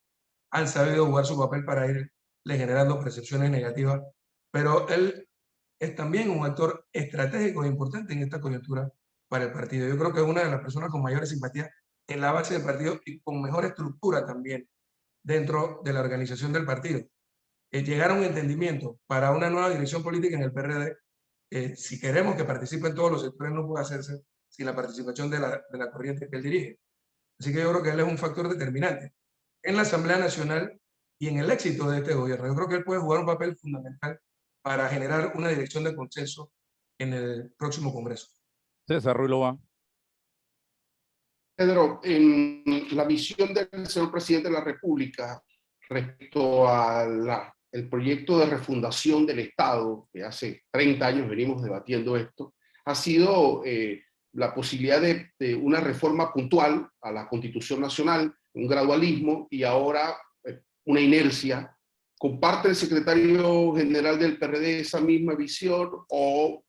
Speaker 3: han sabido jugar su papel para irle generando percepciones negativas, pero él es también un actor estratégico e importante en esta coyuntura para el partido. Yo creo que es una de las personas con mayores simpatías en la base del partido y con mejor estructura también dentro de la organización del partido. Llegar a un entendimiento para una nueva dirección política en el PRD, si queremos que participen todos los sectores, no puede hacerse sin la participación de la corriente que él dirige. Así que yo creo que él es un factor determinante en la Asamblea Nacional y en el éxito de este gobierno. Yo creo que él puede jugar un papel fundamental para generar una dirección de consenso en el próximo Congreso.
Speaker 1: César Ruiz Lobán.
Speaker 2: Pedro, en la visión del señor presidente de la República respecto a el proyecto de refundación del Estado, que hace 30 años venimos debatiendo esto, ha sido la posibilidad de una reforma puntual a la Constitución Nacional, un gradualismo y ahora una inercia. ¿Comparte el secretario general del PRD esa misma visión o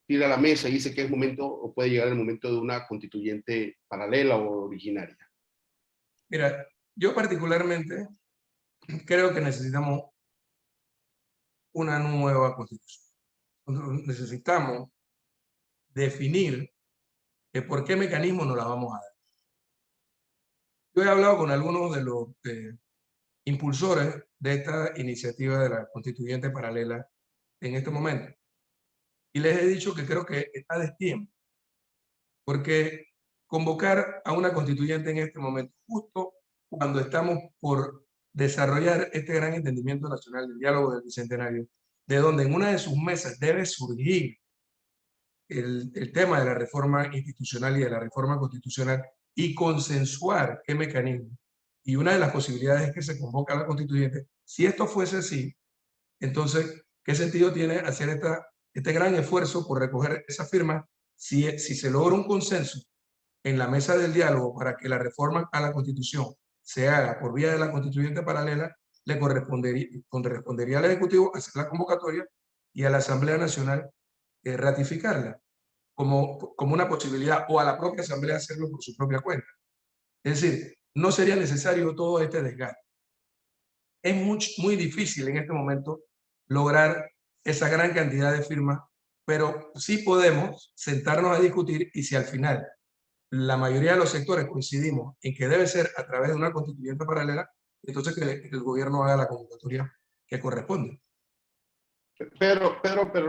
Speaker 2: tira a la mesa y dice que es momento o puede llegar el momento de una constituyente paralela o originaria?
Speaker 3: Mira, yo particularmente creo que necesitamos una nueva constitución. Necesitamos definir por qué mecanismo nos la vamos a dar. Yo he hablado con algunos de los impulsores de esta iniciativa de la constituyente paralela en este momento. Y les he dicho que creo que está a destiempo, porque convocar a una constituyente en este momento, justo cuando estamos por desarrollar este gran entendimiento nacional del diálogo del Bicentenario, de donde en una de sus mesas debe surgir el tema de la reforma institucional y de la reforma constitucional y consensuar qué mecanismo. Y una de las posibilidades es que se convoque a la constituyente. Si esto fuese así, entonces, ¿qué sentido tiene hacer este gran esfuerzo por recoger esa firma si se logra un consenso en la mesa del diálogo para que la reforma a la Constitución se haga por vía de la constituyente paralela? Le correspondería al Ejecutivo hacer la convocatoria y a la Asamblea Nacional ratificarla como una posibilidad, o a la propia Asamblea hacerlo por su propia cuenta. Es decir, no sería necesario todo este desgaste. Es muy difícil en este momento lograr esa gran cantidad de firmas, pero sí podemos sentarnos a discutir, y si al final la mayoría de los sectores coincidimos en que debe ser a través de una constituyente paralela, entonces que el gobierno haga la convocatoria que corresponde.
Speaker 2: Pero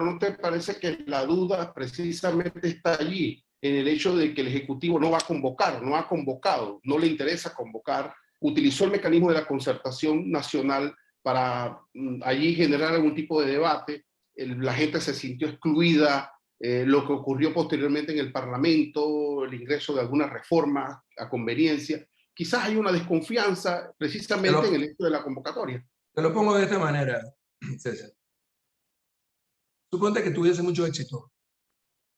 Speaker 2: ¿no te parece que la duda precisamente está allí, en el hecho de que el Ejecutivo no va a convocar, no ha convocado, no le interesa convocar, utilizó el mecanismo de la concertación nacional para allí generar algún tipo de debate, la gente se sintió excluida, lo que ocurrió posteriormente en el Parlamento, el ingreso de algunas reformas a conveniencia, quizás hay una desconfianza precisamente en el hecho de la convocatoria?
Speaker 3: Te lo pongo de esta manera, César. Suponte que tuviese mucho éxito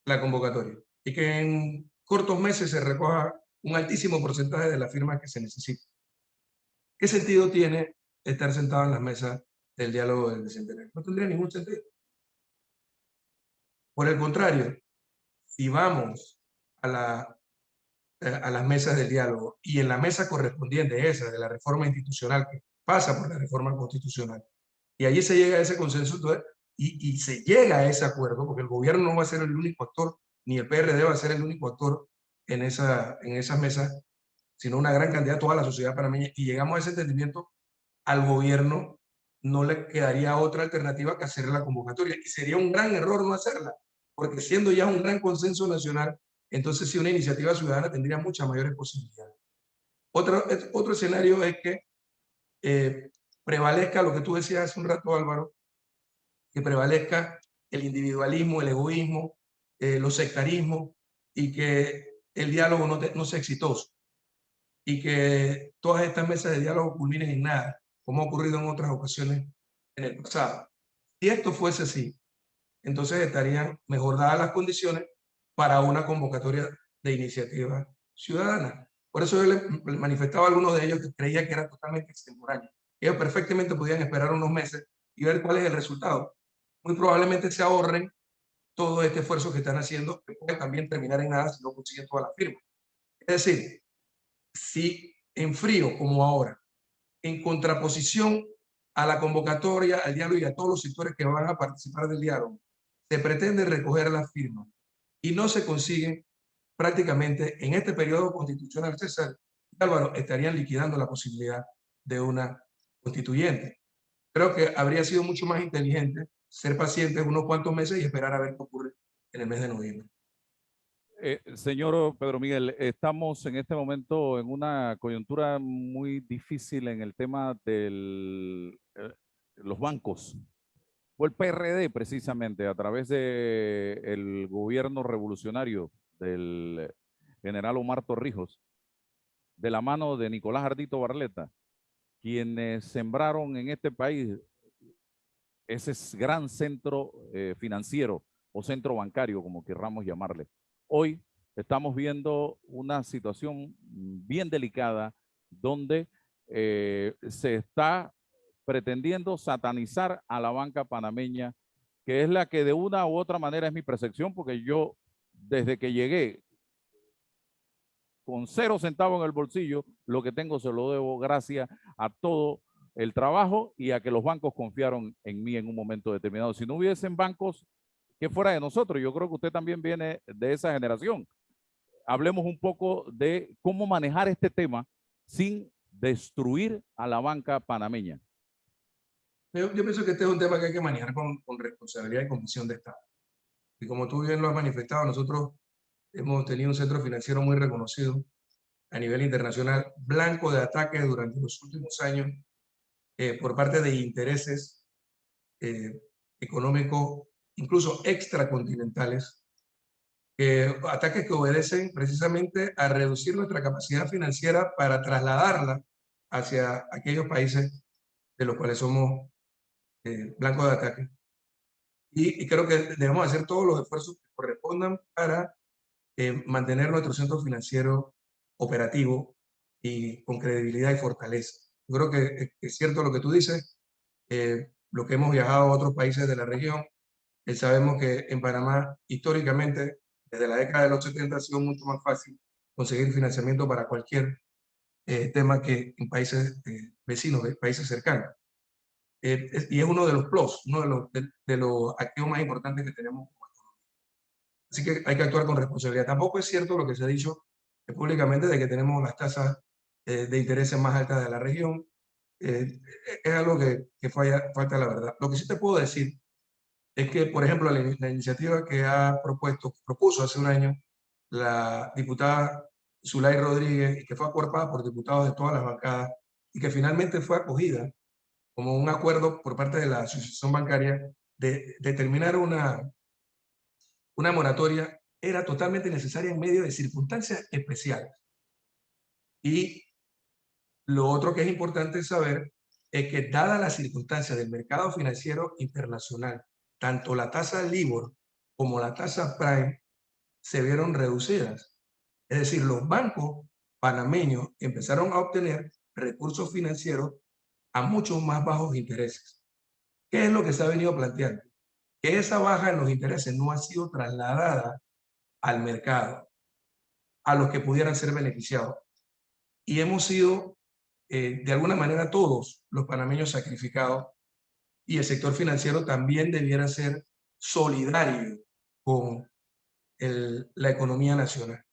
Speaker 3: la convocatoria y que en cortos meses se recoja un altísimo porcentaje de las firmas que se necesitan. ¿Qué sentido tiene estar sentado en las mesas del diálogo del Bicentenario? No tendría ningún sentido. Por el contrario, si vamos a las mesas del diálogo y en la mesa correspondiente, esa de la reforma institucional, que pasa por la reforma constitucional, y allí se llega a ese consenso, y se llega a ese acuerdo, porque el gobierno no va a ser el único actor, ni el PRD va a ser el único actor en esas mesas, sino una gran cantidad de toda la sociedad panameña, y llegamos a ese entendimiento, al gobierno no le quedaría otra alternativa que hacer la convocatoria, y sería un gran error no hacerla, porque siendo ya un gran consenso nacional, entonces sí una iniciativa ciudadana tendría muchas mayores posibilidades. Otro escenario es que prevalezca lo que tú decías hace un rato, Álvaro, que prevalezca el individualismo, el egoísmo, los sectarismos, y que el diálogo no sea exitoso. y que todas estas mesas de diálogo culminen en nada, como ha ocurrido en otras ocasiones en el pasado. Si esto fuese así, entonces estarían mejor dadas las condiciones para una convocatoria de iniciativa ciudadana. Por eso yo le manifestaba a algunos de ellos que creía que era totalmente extemporáneo. Ellos perfectamente podían esperar unos meses y ver cuál es el resultado. Muy probablemente se ahorren todo este esfuerzo que están haciendo, que puede también terminar en nada si no consiguen toda la firma. Es decir, si en frío como ahora, en contraposición a la convocatoria, al diálogo y a todos los sectores que van a participar del diálogo, se pretende recoger las firmas y no se consigue prácticamente en este periodo constitucional, César y Álvaro, estarían liquidando la posibilidad de una constituyente. Creo que habría sido mucho más inteligente ser pacientes unos cuantos meses y esperar a ver qué ocurre en el mes de noviembre.
Speaker 1: Señor Pedro Miguel, estamos en este momento en una coyuntura muy difícil en el tema de los bancos. Fue el PRD precisamente a través del gobierno revolucionario del general Omar Torrijos, de la mano de Nicolás Ardito Barletta, quienes sembraron en este país ese gran centro financiero o centro bancario, como querramos llamarle. Hoy estamos viendo una situación bien delicada donde se está pretendiendo satanizar a la banca panameña, que es la que de una u otra manera es mi percepción, porque yo desde que llegué con 0 centavos en el bolsillo, lo que tengo se lo debo gracias a todo el trabajo y a que los bancos confiaron en mí en un momento determinado. Si no hubiesen bancos que fuera de nosotros, yo creo que usted también viene de esa generación. Hablemos un poco de cómo manejar este tema sin destruir a la banca panameña.
Speaker 3: Yo pienso que este es un tema que hay que manejar con responsabilidad y con visión de Estado. Y como tú bien lo has manifestado, nosotros hemos tenido un centro financiero muy reconocido a nivel internacional, blanco de ataques durante los últimos años por parte de intereses económicos, incluso extracontinentales, ataques que obedecen precisamente a reducir nuestra capacidad financiera para trasladarla hacia aquellos países de los cuales somos blanco de ataque. Y creo que debemos hacer todos los esfuerzos que correspondan para mantener nuestro centro financiero operativo y con credibilidad y fortaleza. Yo creo que es cierto lo que tú dices, lo que hemos viajado a otros países de la región, sabemos que en Panamá históricamente, desde la década de los 70 ha sido mucho más fácil conseguir financiamiento para cualquier tema que en países vecinos, países cercanos. Y es uno de los plus, uno de los activos más importantes que tenemos como economía. Así que hay que actuar con responsabilidad. Tampoco es cierto lo que se ha dicho públicamente de que tenemos las tasas de intereses más altas de la región. Es algo que falta la verdad. Lo que sí te puedo decir es que, por ejemplo, la iniciativa que propuso hace un año la diputada Zulay Rodríguez, y que fue acuerpada por diputados de todas las bancadas, y que finalmente fue acogida como un acuerdo por parte de la Asociación Bancaria de determinar una moratoria, era totalmente necesaria en medio de circunstancias especiales. Y lo otro que es importante saber es que, dadas las circunstancias del mercado financiero internacional, tanto la tasa LIBOR como la tasa Prime se vieron reducidas. Es decir, los bancos panameños empezaron a obtener recursos financieros a muchos más bajos intereses. ¿Qué es lo que se ha venido planteando? Que esa baja en los intereses no ha sido trasladada al mercado, a los que pudieran ser beneficiados. Y hemos sido, de alguna manera, todos los panameños sacrificados, y el sector financiero también debiera ser solidario con la economía nacional.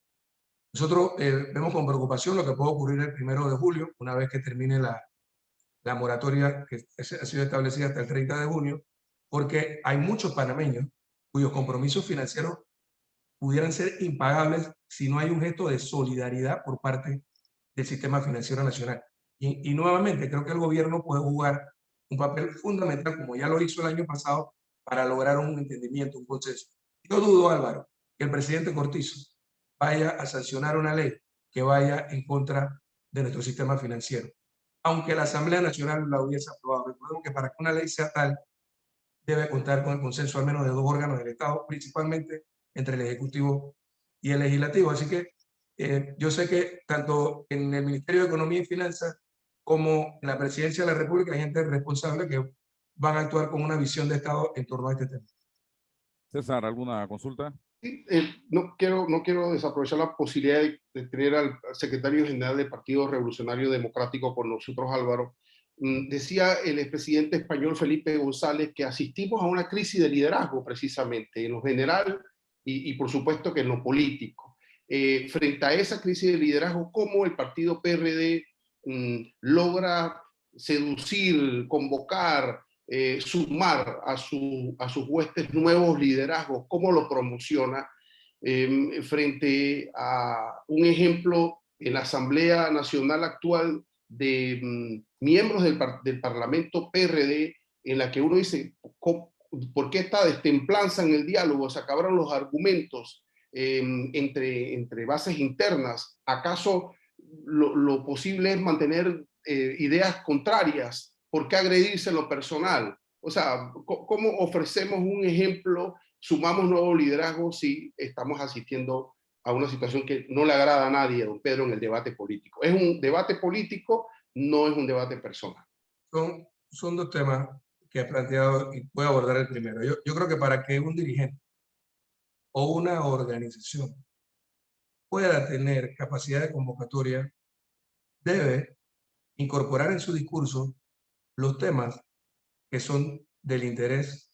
Speaker 3: Nosotros vemos con preocupación lo que puede ocurrir el 1 de julio, una vez que termine la moratoria que ha sido establecida hasta el 30 de junio, porque hay muchos panameños cuyos compromisos financieros pudieran ser impagables si no hay un gesto de solidaridad por parte del sistema financiero nacional. Y nuevamente, creo que el gobierno puede jugar un papel fundamental, como ya lo hizo el año pasado, para lograr un entendimiento, un consenso. Yo dudo, Álvaro, que el presidente Cortizo vaya a sancionar una ley que vaya en contra de nuestro sistema financiero. Aunque la Asamblea Nacional la hubiese aprobado, recordemos que para que una ley sea tal, debe contar con el consenso al menos de 2 órganos del Estado, principalmente entre el Ejecutivo y el Legislativo. Así que yo sé que tanto en el Ministerio de Economía y Finanzas como en la Presidencia de la República hay gente responsable que van a actuar con una visión de Estado en torno a este tema.
Speaker 1: César, ¿alguna consulta?
Speaker 2: Sí, no quiero desaprovechar la posibilidad de tener al secretario general del Partido Revolucionario Democrático con nosotros, Álvaro. Decía el expresidente español Felipe González que asistimos a una crisis de liderazgo precisamente, en lo general y por supuesto que en lo político. Frente a esa crisis de liderazgo, ¿cómo el partido PRD logra seducir, convocar, sumar a sus huestes nuevos liderazgos? ¿Cómo lo promociona frente a un ejemplo en la Asamblea Nacional actual de miembros del Parlamento PRD, en la que uno dice, ¿por qué esta destemplanza en el diálogo? Se acabaron los argumentos entre bases internas. ¿Acaso lo posible es mantener ideas contrarias? ¿Por qué agredirse en lo personal? O sea, ¿cómo ofrecemos un ejemplo, sumamos nuevo liderazgo si estamos asistiendo a una situación que no le agrada a nadie, don Pedro, en el debate político? Es un debate político, no es un debate personal.
Speaker 3: Son 2 temas que he planteado y voy a abordar el primero. Yo creo que para que un dirigente o una organización pueda tener capacidad de convocatoria, debe incorporar en su discurso los temas que son del interés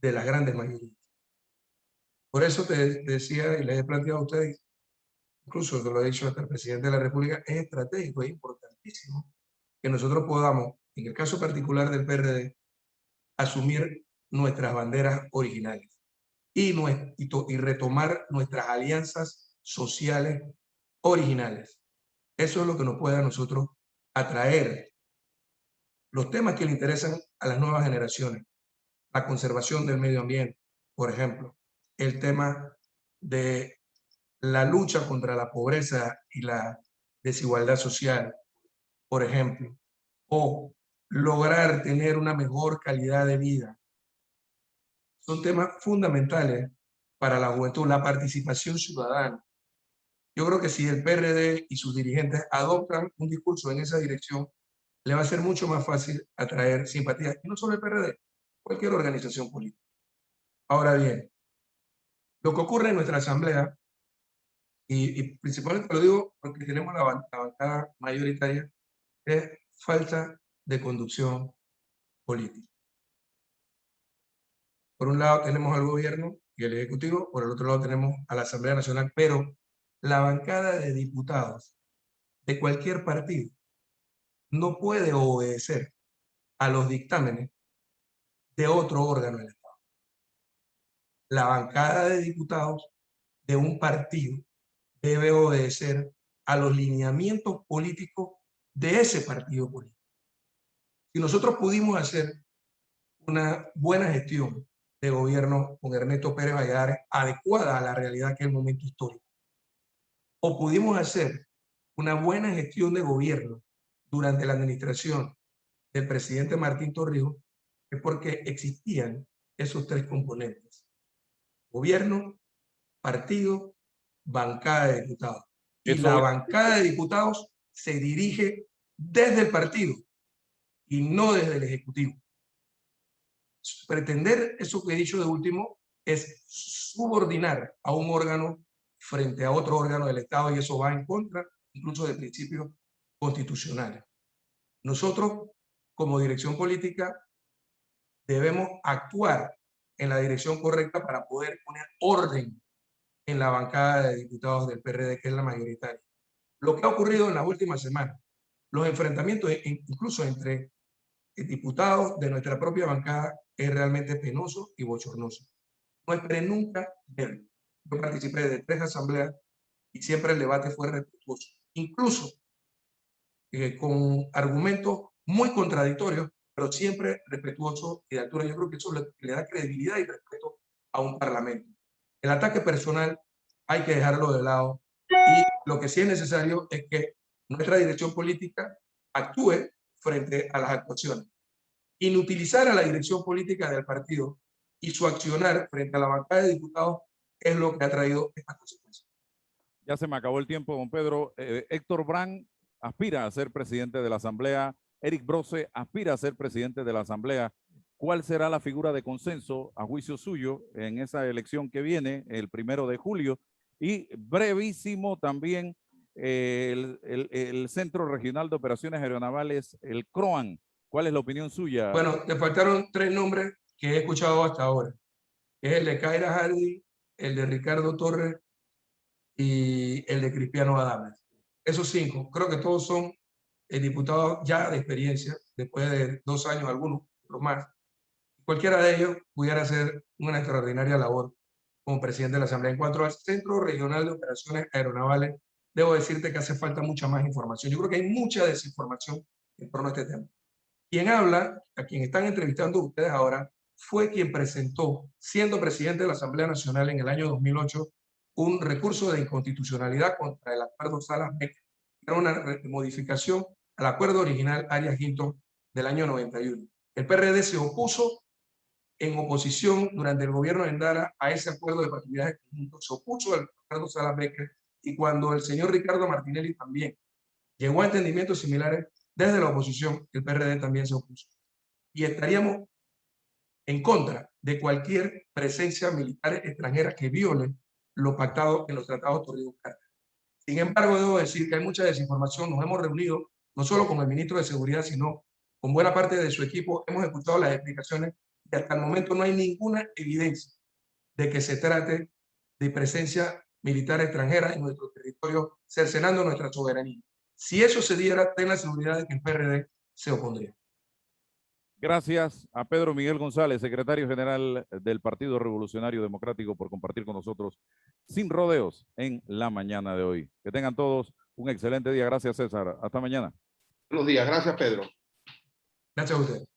Speaker 3: de las grandes mayorías. Por eso te decía y les he planteado a ustedes, incluso te lo he dicho hasta el presidente de la República, es estratégico, es importantísimo que nosotros podamos, en el caso particular del PRD, asumir nuestras banderas originales y retomar nuestras alianzas sociales originales. Eso es lo que nos puede a nosotros atraer los temas que le interesan a las nuevas generaciones. La conservación del medio ambiente, por ejemplo, el tema de la lucha contra la pobreza y la desigualdad social, por ejemplo, o lograr tener una mejor calidad de vida. Son temas fundamentales para la juventud, la participación ciudadana. Yo creo que si el PRD y sus dirigentes adoptan un discurso en esa dirección, le va a ser mucho más fácil atraer simpatía. Y no solo el PRD, cualquier organización política. Ahora bien, lo que ocurre en nuestra asamblea, y principalmente lo digo porque tenemos la bancada mayoritaria, es falta de conducción política. Por un lado tenemos al gobierno y el ejecutivo, por el otro lado tenemos a la Asamblea Nacional, pero la bancada de diputados de cualquier partido no puede obedecer a los dictámenes de otro órgano del Estado. La bancada de diputados de un partido debe obedecer a los lineamientos políticos de ese partido político. Si nosotros pudimos hacer una buena gestión de gobierno con Ernesto Pérez Valladares adecuada a la realidad que es el momento histórico, o pudimos hacer una buena gestión de gobierno durante la administración del presidente Martín Torrijos, es porque existían esos 3 componentes: gobierno, partido, bancada de diputados. Y la bancada de diputados se dirige desde el partido y no desde el Ejecutivo. Pretender eso que he dicho de último es subordinar a un órgano frente a otro órgano del Estado, y eso va en contra incluso de principios constitucionales. Nosotros, como dirección política, debemos actuar en la dirección correcta para poder poner orden en la bancada de diputados del PRD, que es la mayoritaria. Lo que ha ocurrido en las últimas semanas, los enfrentamientos incluso entre diputados de nuestra propia bancada, es realmente penoso y bochornoso. No esperé nunca verlo. Yo participé de 3 asambleas y siempre el debate fue respetuoso, incluso con argumentos muy contradictorios, pero siempre respetuoso y de altura. Yo creo que eso le da credibilidad y respeto a un parlamento. El ataque personal hay que dejarlo de lado, y lo que sí es necesario es que nuestra dirección política actúe frente a las actuaciones. Inutilizar a la dirección política del partido y su accionar frente a la bancada de diputados es lo que ha traído estas consecuencias.
Speaker 1: Ya se me acabó el tiempo, don Pedro. Héctor Brand aspira a ser presidente de la Asamblea. Eric Brose aspira a ser presidente de la Asamblea. ¿Cuál será la figura de consenso, a juicio suyo, en esa elección que viene, el 1 de julio? Y brevísimo también, el Centro Regional de Operaciones Aeronavales, el CROAN. ¿Cuál es la opinión suya?
Speaker 3: Bueno, te faltaron 3 nombres que he escuchado hasta ahora. Es el de Kaira Hardy, el de Ricardo Torres y el de Cristiano Adames. Esos 5, creo que todos son diputados ya de experiencia, después de 2 años, algunos más. Cualquiera de ellos pudiera hacer una extraordinaria labor como presidente de la Asamblea. En cuanto al Centro Regional de Operaciones Aeronavales, debo decirte que hace falta mucha más información. Yo creo que hay mucha desinformación en torno a este tema. Quien habla, a quien están entrevistando ustedes ahora, fue quien presentó, siendo presidente de la Asamblea Nacional en el año 2008, un recurso de inconstitucionalidad contra el acuerdo Salas-Becker, que era una modificación al acuerdo original Arias-Hilton del año 91. El PRD se opuso en oposición durante el gobierno de Endara a ese acuerdo de facilidades conjuntos, se opuso al acuerdo Salas-Becker, y cuando el señor Ricardo Martinelli también llegó a entendimientos similares desde la oposición, el PRD también se opuso. Y estaríamos en contra de cualquier presencia militar extranjera que viole lo pactado en los tratados Torrijos-Carter. Sin embargo, debo decir que hay mucha desinformación. Nos hemos reunido no solo con el ministro de Seguridad, sino con buena parte de su equipo. Hemos escuchado las explicaciones y hasta el momento no hay ninguna evidencia de que se trate de presencia militar extranjera en nuestro territorio, cercenando nuestra soberanía. Si eso se diera, ten la seguridad de que el PRD se opondría.
Speaker 1: Gracias a Pedro Miguel González, secretario general del Partido Revolucionario Democrático, por compartir con nosotros sin rodeos en la mañana de hoy. Que tengan todos un excelente día. Gracias, César. Hasta mañana.
Speaker 2: Buenos días. Gracias, Pedro.
Speaker 3: Gracias a ustedes.